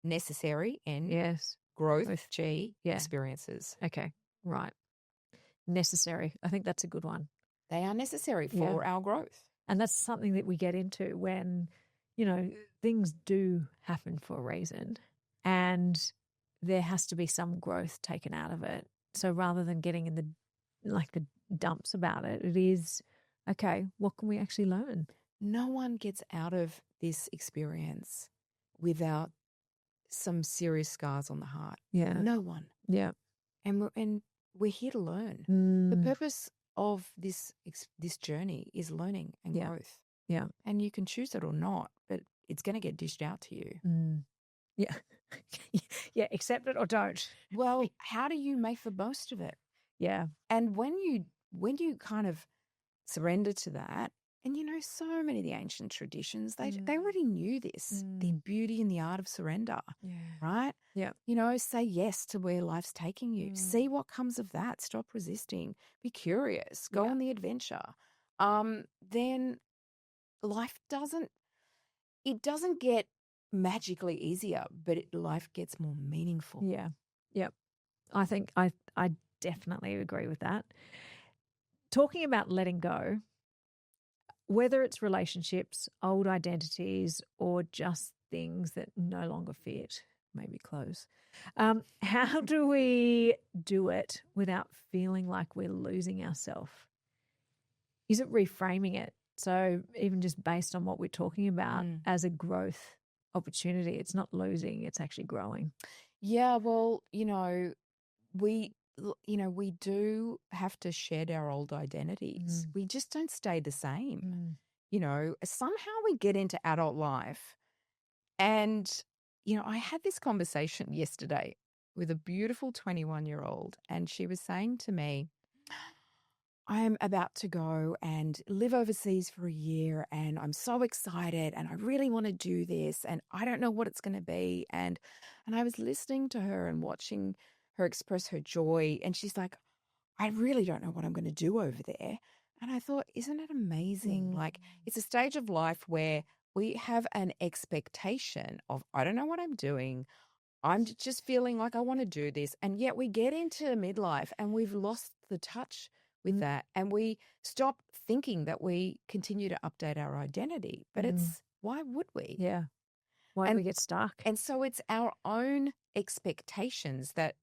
necessary, N, Yes. growth, With G, yeah. experiences. Okay. Right. Necessary. I think that's a good one. They are necessary Yeah. for our growth. And that's something that we get into when, things do happen for a reason and there has to be some growth taken out of it. So rather than getting in the dumps about it, it is, okay, what can we actually learn? No one gets out of this experience without some serious scars on the heart. Yeah. No one. Yeah. And we're here to learn. The Mm. purpose of this journey is learning and Yeah. growth. Yeah. And you can choose it or not, but it's going to get dished out to you. Mm. Yeah. Yeah. Accept it or don't. Well, how do you make the most of it? Yeah. And when you kind of surrender to that, and so many of the ancient traditions, they already knew this, the beauty and the art of surrender, Yeah. right? Yeah. Say yes to where life's taking you. See what comes of that. Stop resisting. Be curious. Go Yeah. on the adventure. Then life doesn't get magically easier, but life gets more meaningful. Yeah. Yep. I think I definitely agree with that. Talking about letting go, whether it's relationships, old identities, or just things that no longer fit, maybe clothes. How do we do it without feeling like we're losing ourselves? Is it reframing it? So even just based on what we're talking about as a growth opportunity, it's not losing, it's actually growing. Yeah, well, we we do have to shed our old identities. We just don't stay the same. Somehow we get into adult life. And I had this conversation yesterday with a beautiful 21-year-old, and she was saying to me, I am about to go and live overseas for a year, and I'm so excited, and I really want to do this, and I don't know what it's going to be. And I was listening to her and watching her express her joy, and she's like, I really don't know what I'm going to do over there. And I thought, isn't it amazing? Like, it's a stage of life where we have an expectation of, I don't know what I'm doing. I'm just feeling like I want to do this. And yet we get into midlife and we've lost the touch with that. And we stop thinking that we continue to update our identity. But it's, why would we? Yeah. Why do we get stuck? And so it's our own expectations that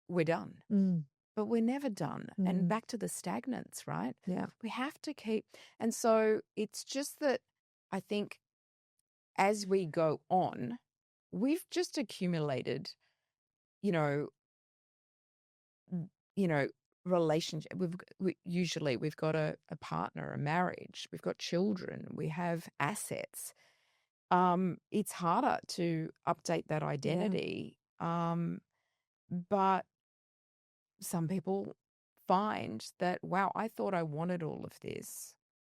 we're done. But we're never done. And back to the stagnance, right? Yeah. We have to keep. And so it's just that I think as we go on, we've just accumulated, you know, you know, relationship. Usually we've got a partner, a marriage, we've got children, we have assets. It's harder to update that identity. But some people find that, wow, I thought I wanted all of this.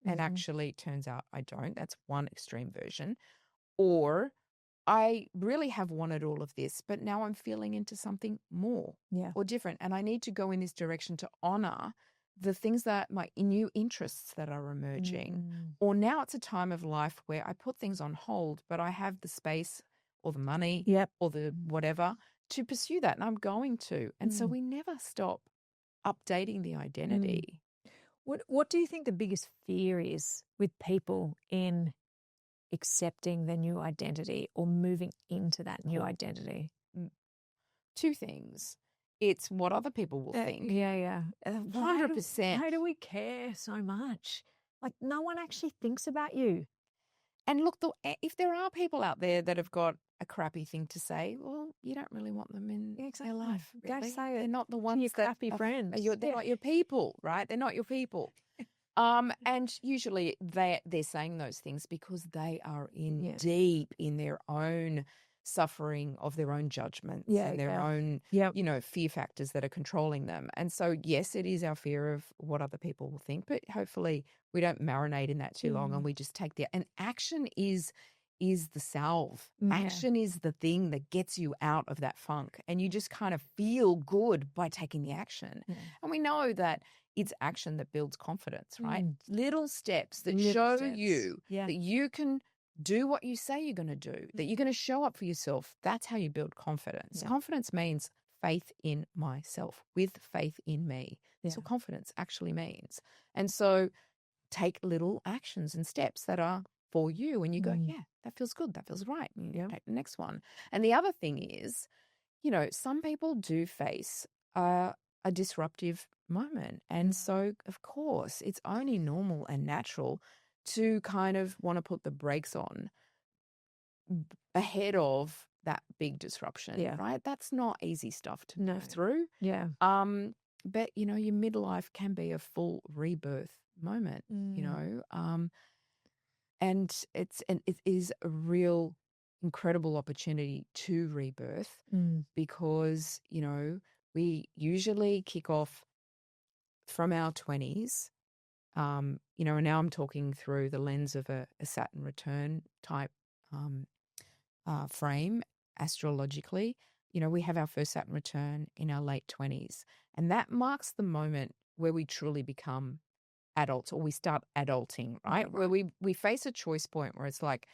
And actually it turns out I don't. That's one extreme version. Or I really have wanted all of this, but now I'm feeling into something more or different. And I need to go in this direction to honor the things that my new interests that are emerging. Or now it's a time of life where I put things on hold, but I have the space or the money or the whatever to pursue that. And I'm going to. And so we never stop updating the identity. What do you think the biggest fear is with people in accepting their new identity or moving into that new identity? Two things. It's what other people will think. 100%. Why do we care so much? Like, no one actually thinks about you. And look, if there are people out there that have got a crappy thing to say, well, you don't really want them in their life. Really. Go say it. They're not the ones your crappy friends. They're not your people, right? They're not your people. And usually they're saying those things because they are in deep in their own suffering of their own judgments and their own, fear factors that are controlling them. And so, yes, it is our fear of what other people will think, but hopefully we don't marinate in that too long and we just take and action is the salve. Action is the thing that gets you out of that funk and you just kind of feel good by taking the action. And we know that it's action that builds confidence, right? Little steps that show you that you can do what you say you're going to do, that you're going to show up for yourself. That's how you build confidence. Confidence means faith in myself with faith in me. That's what confidence actually means. And so take little actions and steps that are for you and you go, yeah, that feels good. That feels right. And you take the next one. And the other thing is, some people do face a disruptive moment. And so, of course, it's only normal and natural to kind of want to put the brakes on ahead of that big disruption, right? That's not easy stuff to move through. But, your midlife can be a full rebirth moment, and it is a real incredible opportunity to rebirth because, we usually kick off from our 20s, and now I'm talking through the lens of a Saturn return type frame astrologically. We have our first Saturn return in our late 20s, and that marks the moment where we truly become adults or we start adulting, right? Where we face a choice point where it's like,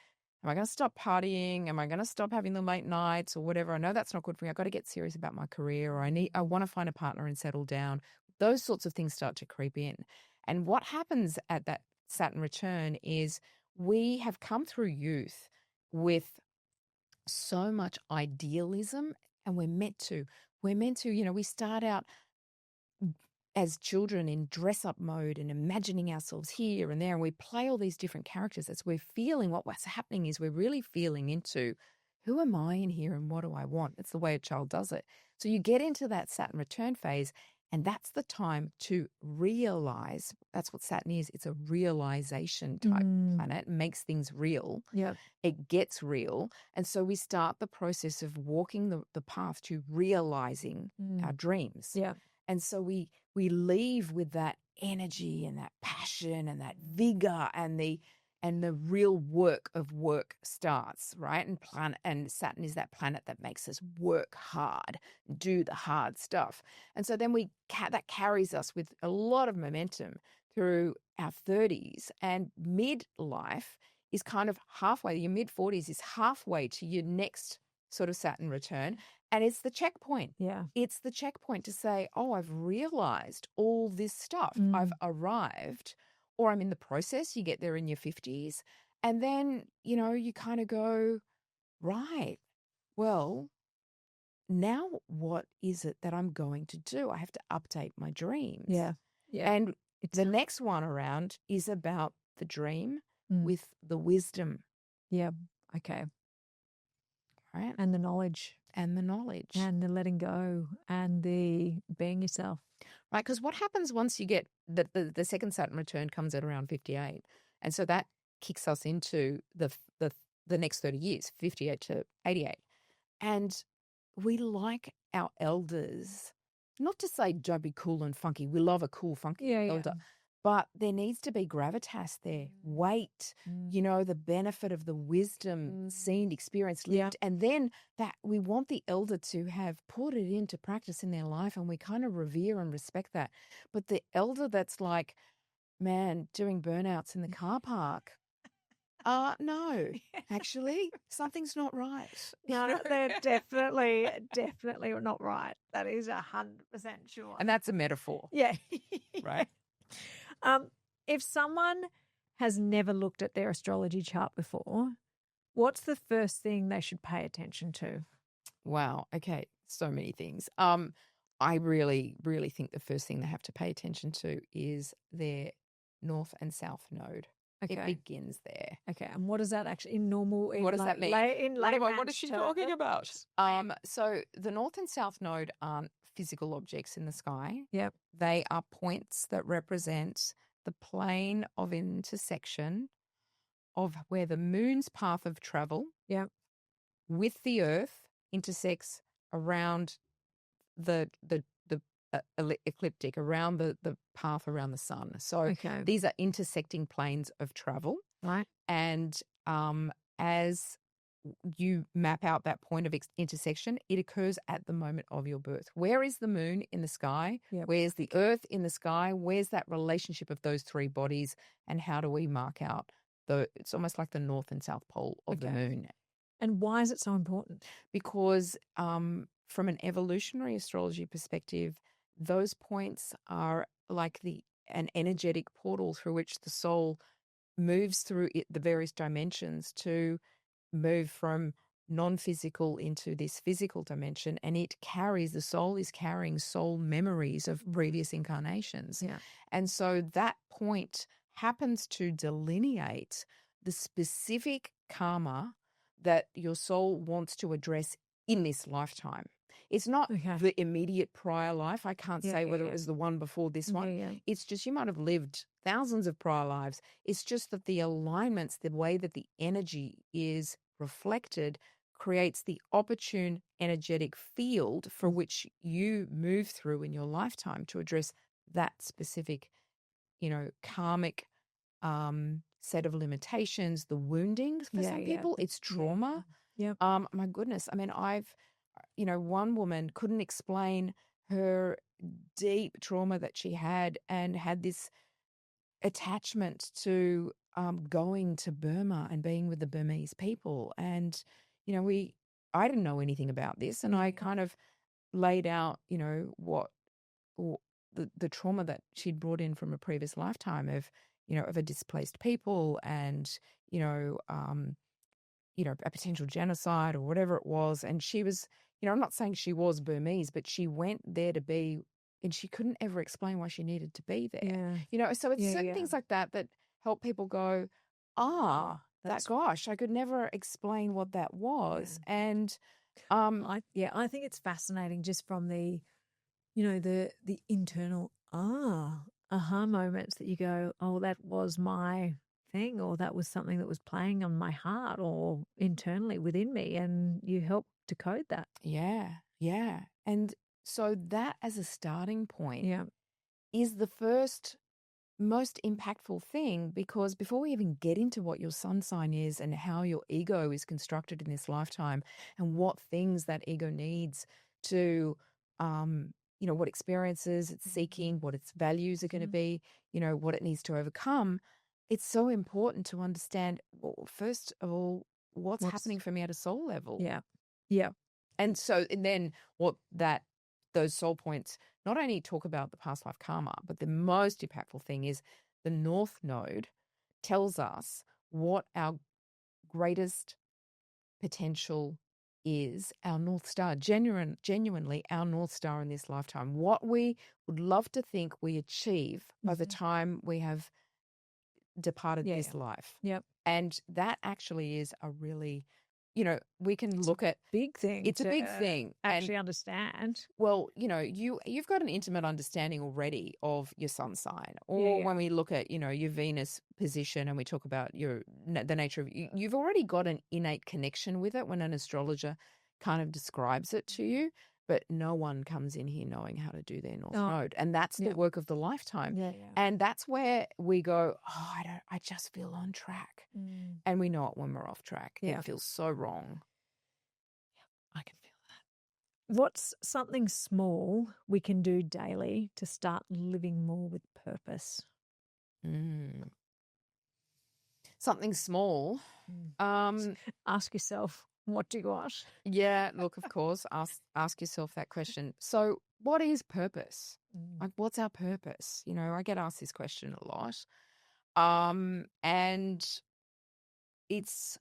am I going to stop partying? Am I going to stop having the late nights or whatever? I know that's not good for me. I've got to get serious about my career, or I want to find a partner and settle down. Those sorts of things start to creep in. And what happens at that Saturn return is we have come through youth with so much idealism, and we're meant to, we start out as children in dress-up mode and imagining ourselves here and there, and we play all these different characters as we're feeling. What's happening is we're really feeling into, who am I in here and what do I want? It's the way a child does it. So you get into that Saturn return phase, and that's the time to realize. That's what Saturn is. It's a realization type planet. It makes things real. It gets real. And so we start the process of walking the path to realizing our dreams. And so we leave with that energy and that passion and that vigor, and the real work of work starts, right? And Saturn is that planet that makes us work hard, do the hard stuff. And so then that carries us with a lot of momentum through our 30s, and midlife is kind of halfway. Your mid-40s is halfway to your next sort of Saturn return. And it's the checkpoint. It's the checkpoint to say, oh, I've realized all this stuff. I've arrived, or I'm in the process. You get there in your 50s. And then, you kind of go, right, well, now what is it that I'm going to do? I have to update my dreams. And the next one around is about the dream with the wisdom. Yeah. Okay. Right. And the knowledge. And the knowledge. And the letting go and the being yourself. Right. Because what happens once you get the second Saturn return comes at around 58. And so that kicks us into the next 30 years, 58 to 88. And we like our elders, not to say don't be cool and funky. We love a cool, funky elder. But there needs to be gravitas there, weight, the benefit of the wisdom, seen, experienced, lived. And then that we want the elder to have put it into practice in their life, and we kind of revere and respect that. But the elder that's like, man, doing burnouts in the car park, no, actually, something's not right. No, they're definitely not right. That is 100% sure. And that's a metaphor. Yeah. Right? If someone has never looked at their astrology chart before, what's the first thing they should pay attention to? Wow. Okay. So many things. I really, really think the first thing they have to pay attention to is their north and south node. Okay. It begins there. Okay. And what does that actually what does that mean? What is she talking about? So the north and south node aren't physical objects in the sky. Yep. They are points that represent the plane of intersection of where the moon's path of travel with the earth intersects around the ecliptic, around the path around the sun. So these are intersecting planes of travel. Right. And as you map out that point of intersection, it occurs at the moment of your birth. Where is the moon in the sky? Where's the earth in the sky? Where's that relationship of those three bodies? And how do we mark out it's almost like the north and south pole of the moon. And why is it so important? Because from an evolutionary astrology perspective, those points are like an energetic portal through which the soul moves through the various dimensions to move from non-physical into this physical dimension, and the soul is carrying soul memories of previous incarnations. Yeah. And so that point happens to delineate the specific karma that your soul wants to address in this lifetime. It's not the immediate prior life. I can't say whether it was the one before this one. Yeah. It's just you might have lived thousands of prior lives. It's just that the alignments, the way that the energy is reflected, creates the opportune energetic field for which you move through in your lifetime to address that specific, karmic set of limitations, the wounding for some people. It's trauma. Yeah. My goodness. I mean, one woman couldn't explain her deep trauma that she had and had this attachment to going to Burma and being with the Burmese people. And, I didn't know anything about this. And I kind of laid out, what the trauma that she'd brought in from a previous lifetime of a displaced people and, a potential genocide or whatever it was. And she was, I'm not saying she was Burmese, but she went there to be, and she couldn't ever explain why she needed to be there. So it's certain things like that help people go, gosh, I could never explain what that was. Yeah. And I think it's fascinating just from the, the internal aha moments that you go, oh, that was my thing, or that was something that was playing on my heart or internally within me, and you help decode that. Yeah. And so that as a starting point is the first most impactful thing, because before we even get into what your sun sign is and how your ego is constructed in this lifetime and what things that ego needs to, what experiences it's seeking, what its values are going to be, what it needs to overcome, it's so important to understand, well, first of all, what's happening for me at a soul level. Yeah. And then those soul points not only talk about the past life karma, but the most impactful thing is the North Node tells us what our greatest potential is, our North Star, genuinely our North Star in this lifetime, what we would love to think we achieve by the time we have departed Yeah, this yeah. life. Yep. And that actually is a really, we can look at, Big thing it's a to big thing. And actually understand. well, you've got an intimate understanding already of your sun sign, Yeah, or yeah. when we look at, your Venus position and we talk about the nature of you've already got an innate connection with it when an astrologer kind of describes it to you, but no one comes in here knowing how to do their North Oh, Node, and that's the yeah. work of the lifetime. Yeah, yeah. And that's where we go, oh, I just feel on track, and we know it when we're off track. Yeah. It feels so wrong. I can feel that. What's something small we can do daily to start living more with purpose? Mm. Something small. Ask yourself, what do you want? Yeah, look, of course, ask yourself that question. So, what is purpose? Like, what's our purpose? I get asked this question a lot. And it's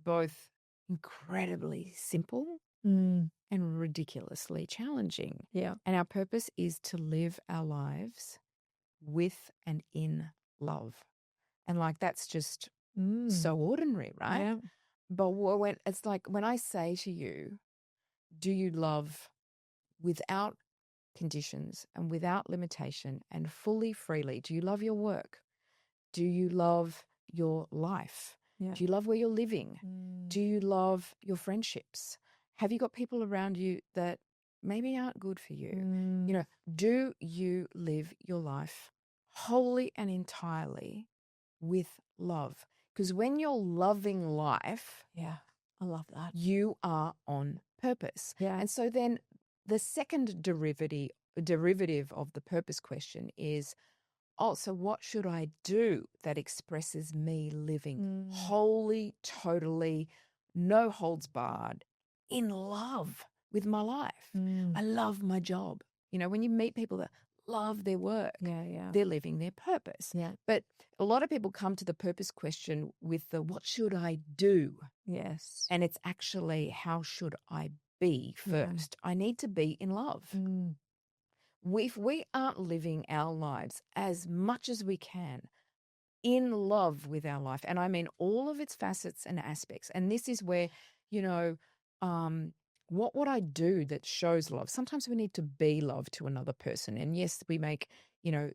both incredibly simple Mm. and ridiculously challenging. Yeah. And our purpose is to live our lives with and in love. And like, that's just so ordinary, right? Yeah. But when it's like when I say to you, do you love without conditions and without limitation and fully freely? Do you love your work? Do you love your life? Yeah. Do you love where you're living? Do you love your friendships? Have you got people around you that maybe aren't good for you? Do you live your life wholly and entirely with love? Because when you're loving life, Yeah. I love that. you are on purpose. Yeah. And so then the second derivative of the purpose question is, so what should I do that expresses me living wholly, totally, no holds barred, in love with my life? I love my job. When you meet people that love their work, Yeah. they're living their purpose. Yeah. But a lot of people come to the purpose question with the what should I do? Yes. And it's actually how should I be first? I need to be in love. If we aren't living our lives as much as we can in love with our life, and I mean all of its facets and aspects, and this is where, what would I do that shows love? Sometimes we need to be love to another person. And yes, we make,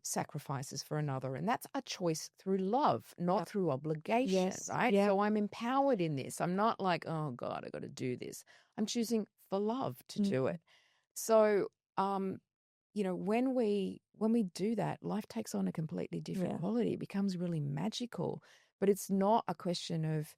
sacrifices for another. And that's a choice through love, not through obligation, Yes. right? Yep. So I'm empowered in this. I'm not like, oh God, I got to do this. I'm choosing for love to do it. So, when we do that, life takes on a completely different quality. It becomes really magical. But it's not a question of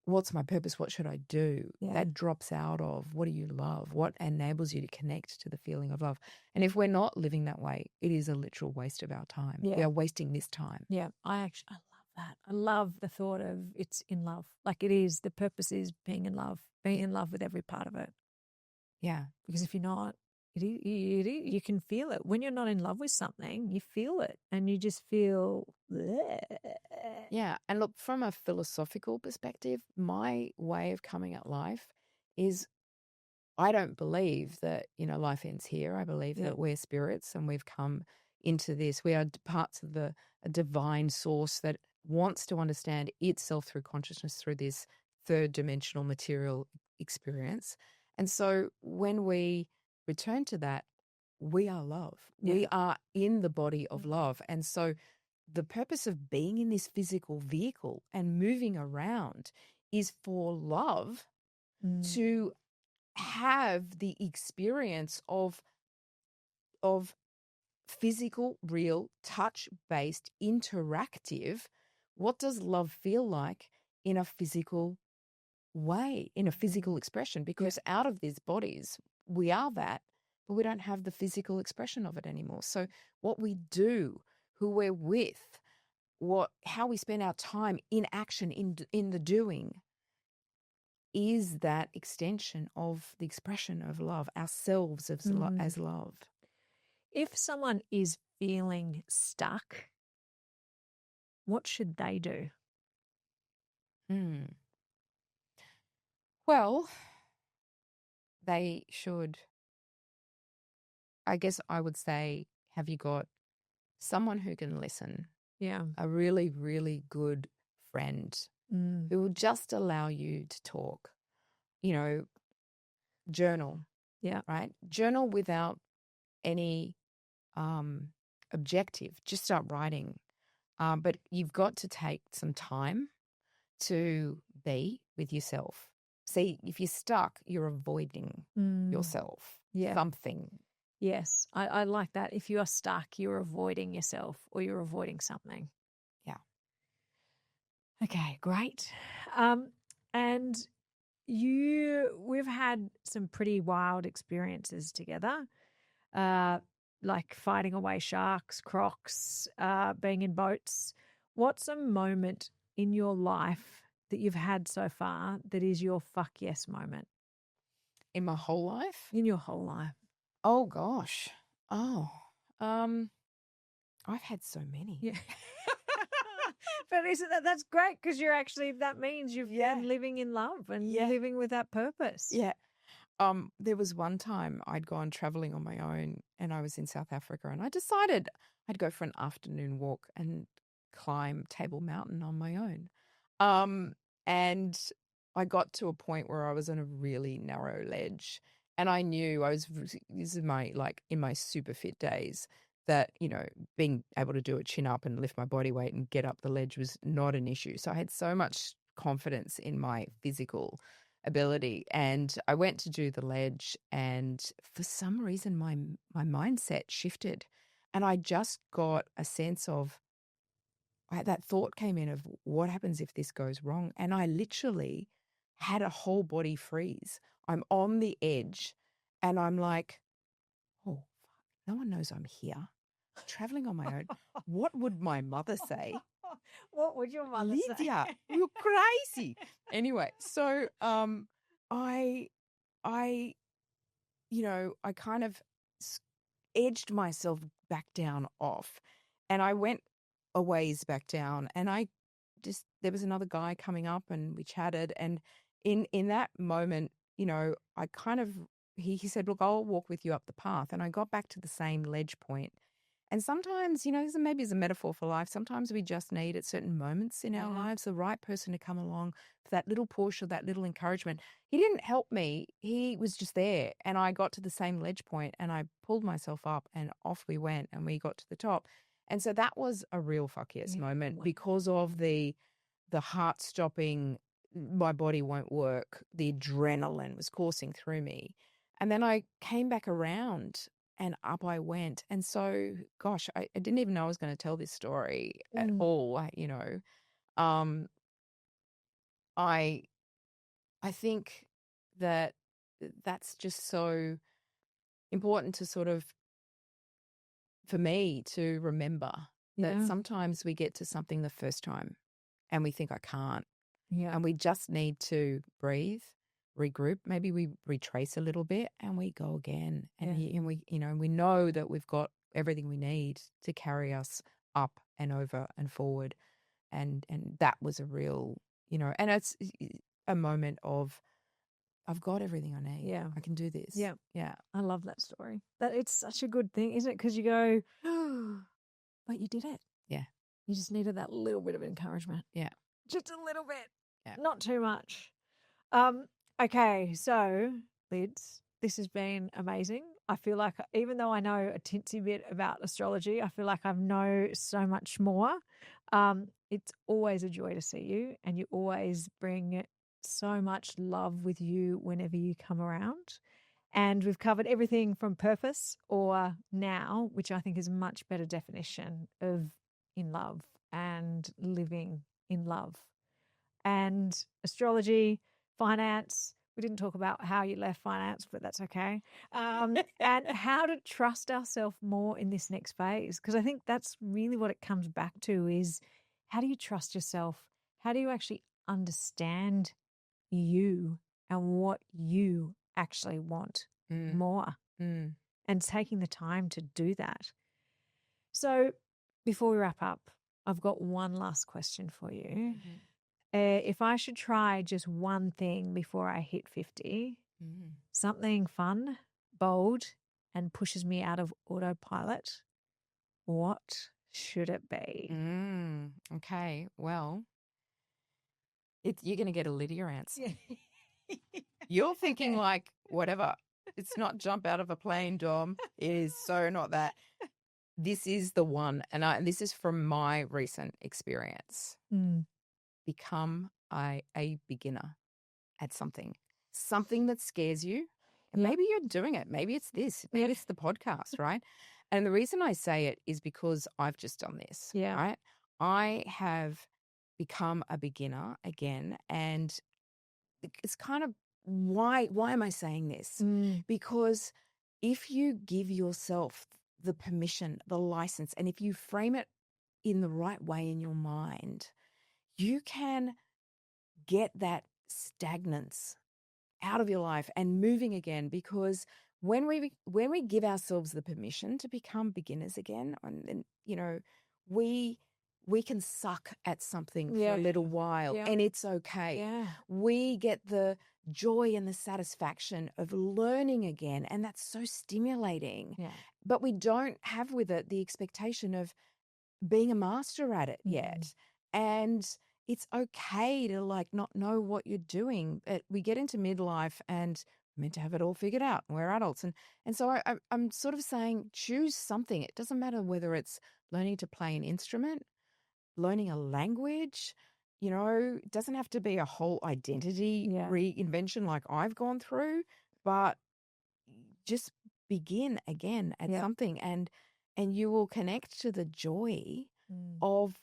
what's my purpose, what should I do? That drops out of what do you love? What enables you to connect to the feeling of love? And if we're not living that way, it is a literal waste of our time. Yeah. We are wasting this time. Yeah. I love that. I love the thought of it's in love. Like it is, the purpose is being in love with every part of it. Yeah. Because if you're not, you can feel it. When you're not in love with something, you feel it and you just feel. Bleh. Yeah. And look, from a philosophical perspective, my way of coming at life is I don't believe that, life ends here. I believe that we're spirits and we've come into this. We are parts of a divine source that wants to understand itself through consciousness, through this third dimensional material experience. And so when we return to that, we are love. Yeah. We are in the body of love. And so the purpose of being in this physical vehicle and moving around is for love to have the experience of physical, real, touch-based, interactive. What does love feel like in a physical way, in a physical expression? Because out of these bodies, we are that, but we don't have the physical expression of it anymore. So what we do, who we're with, how we spend our time in action, in the doing, is that extension of the expression of love, ourselves as love. If someone is feeling stuck, what should they do? Well, they should, I guess I would say, have you got someone who can listen? Yeah. a really, really good friend Mm. who will just allow you to talk. Journal, Yeah. right? Journal without any objective. Just start writing. But you've got to take some time to be with yourself. See, if you're stuck, you're avoiding yourself. Yeah. Something. Yes. I like that. If you are stuck, you're avoiding yourself or you're avoiding something. Yeah. Okay, great. And we've had some pretty wild experiences together, like fighting away sharks, crocs, being in boats. What's a moment in your life that you've had so far that is your fuck yes moment In my whole life? in your whole life? Oh gosh. Oh. I've had so many. Yeah. But isn't that's great because that means you've been living in love and living with that purpose. Yeah. There was one time I'd gone traveling on my own and I was in South Africa and I decided I'd go for an afternoon walk and climb Table Mountain on my own. And I got to a point where I was on a really narrow ledge and I knew this is in my super fit days that, being able to do a chin up and lift my body weight and get up the ledge was not an issue. So I had so much confidence in my physical ability. And I went to do the ledge and for some reason my mindset shifted and I just got a sense of that thought came in of what happens if this goes wrong. And I literally had a whole body freeze. I'm on the edge and I'm like, oh, fuck, no one knows I'm here traveling on my own. What would my mother say? What would your mother say? Lydia, you're crazy. Anyway, so I I kind of edged myself back down off and I went a ways back down and there was another guy coming up and we chatted and in that moment, I kind of he said, look, I'll walk with you up the path. And I got back to the same ledge point. And sometimes, maybe as a metaphor for life, sometimes we just need at certain moments in our lives the right person to come along for that little push or that little encouragement. He didn't help me. He was just there. And I got to the same ledge point and I pulled myself up and off we went and we got to the top. And so that was a real fuck yes moment because of the heart stopping, my body won't work, the adrenaline was coursing through me. And then I came back around and up I went. And so, gosh, I didn't even know I was going to tell this story at all. I think that that's just so important to sort of, for me to remember that sometimes we get to something the first time and we think I can't. Yeah. And we just need to breathe, regroup. Maybe we retrace a little bit and we go again. And, we know that we've got everything we need to carry us up and over and forward. And that was a real, and it's a moment of, I've got everything I need. Yeah. I can do this. Yeah. Yeah. I love that story. That it's such a good thing, isn't it? Because you go, oh, but you did it. Yeah. You just needed that little bit of encouragement. Yeah. Just a little bit. Yeah. Not too much. Okay, so Lids, this has been amazing. I feel like even though I know a tinsy bit about astrology, I feel like I know so much more. It's always a joy to see you and you always bring so much love with you whenever you come around. And we've covered everything from purpose or now, which I think is a much better definition of in love and living in love. And astrology, finance. We didn't talk about how you left finance, but that's okay. And how to trust ourselves more in this next phase. Because I think that's really what it comes back to is how do you trust yourself? How do you actually understand you and what you actually want more? And taking the time to do that. So before we wrap up, I've got one last question for you. If I should try just one thing before I hit 50, something fun, bold, and pushes me out of autopilot, what should it be? Okay. Well, you're going to get a Lydia answer. Yeah. You're thinking like, whatever. It's not jump out of a plane, Dom. It is so not that. This is the one. And this is from my recent experience. Become a beginner at something that scares you. And maybe you're doing it. Maybe it's this. Maybe it's the podcast, right? And the reason I say it is because I've just done this, right? I have become a beginner again. And it's kind of, why am I saying this? Because if you give yourself the permission, the license, and if you frame it in the right way in your mind, you can get that stagnance out of your life and moving again. Because when we give ourselves the permission to become beginners again, and we can suck at something for a little while, and it's okay. We get the joy and the satisfaction of learning again, and that's so stimulating. But we don't have with it the expectation of being a master at it yet. And it's okay to like not know what you're doing. We get into midlife and we're meant to have it all figured out. We're adults. And so I'm sort of saying, choose something. It doesn't matter whether it's learning to play an instrument, learning a language, it doesn't have to be a whole identity reinvention like I've gone through, but just begin again at something and you will connect to the joy of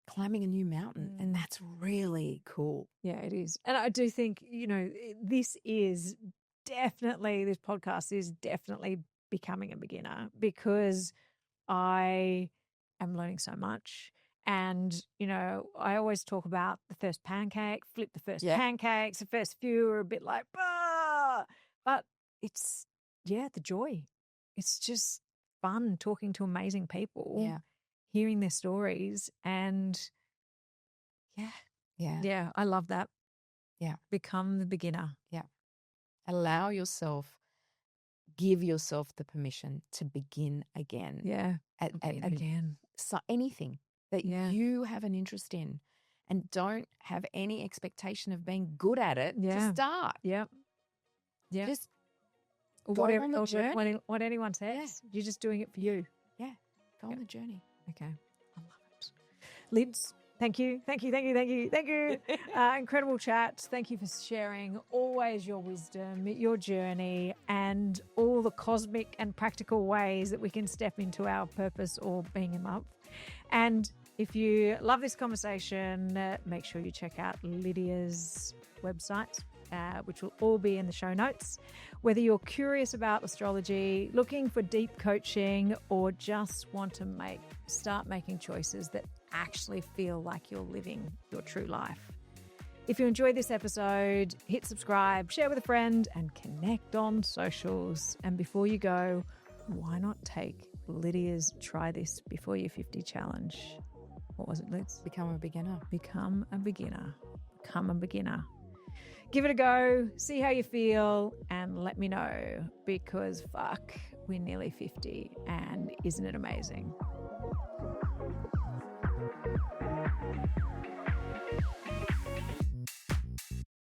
climbing a new mountain. And that's really cool. Yeah, it is. And I do think, this podcast is definitely becoming a beginner, because I am learning so much. And, I always talk about the first pancake, flip the first pancakes, the first few are a bit like, bah! But it's, the joy. It's just fun talking to amazing people, hearing their stories. And yeah, I love that. Yeah. Become the beginner. Yeah. Allow yourself, give yourself the permission to begin again. Yeah. Again. So anything that you have an interest in, and don't have any expectation of being good at it to start. Yeah. Just what anyone says. You're just doing it for you. Yeah. Go on the journey. Okay. I love it. Lids, thank you. Incredible chat. Thank you for sharing always your wisdom, your journey, and all the cosmic and practical ways that we can step into our purpose or being in love. And if you love this conversation, make sure you check out Lydia's website, which will all be in the show notes. Whether you're curious about astrology, looking for deep coaching, or just want to start making choices that actually feel like you're living your true life. If you enjoyed this episode, hit subscribe, share with a friend, and connect on socials. And before you go, why not take Lydia's Try This Before You're 50 challenge? What was it, Liz? Become a beginner. Become a beginner. Become a beginner. Give it a go, see how you feel, and let me know, because fuck, we're nearly 50, and isn't it amazing?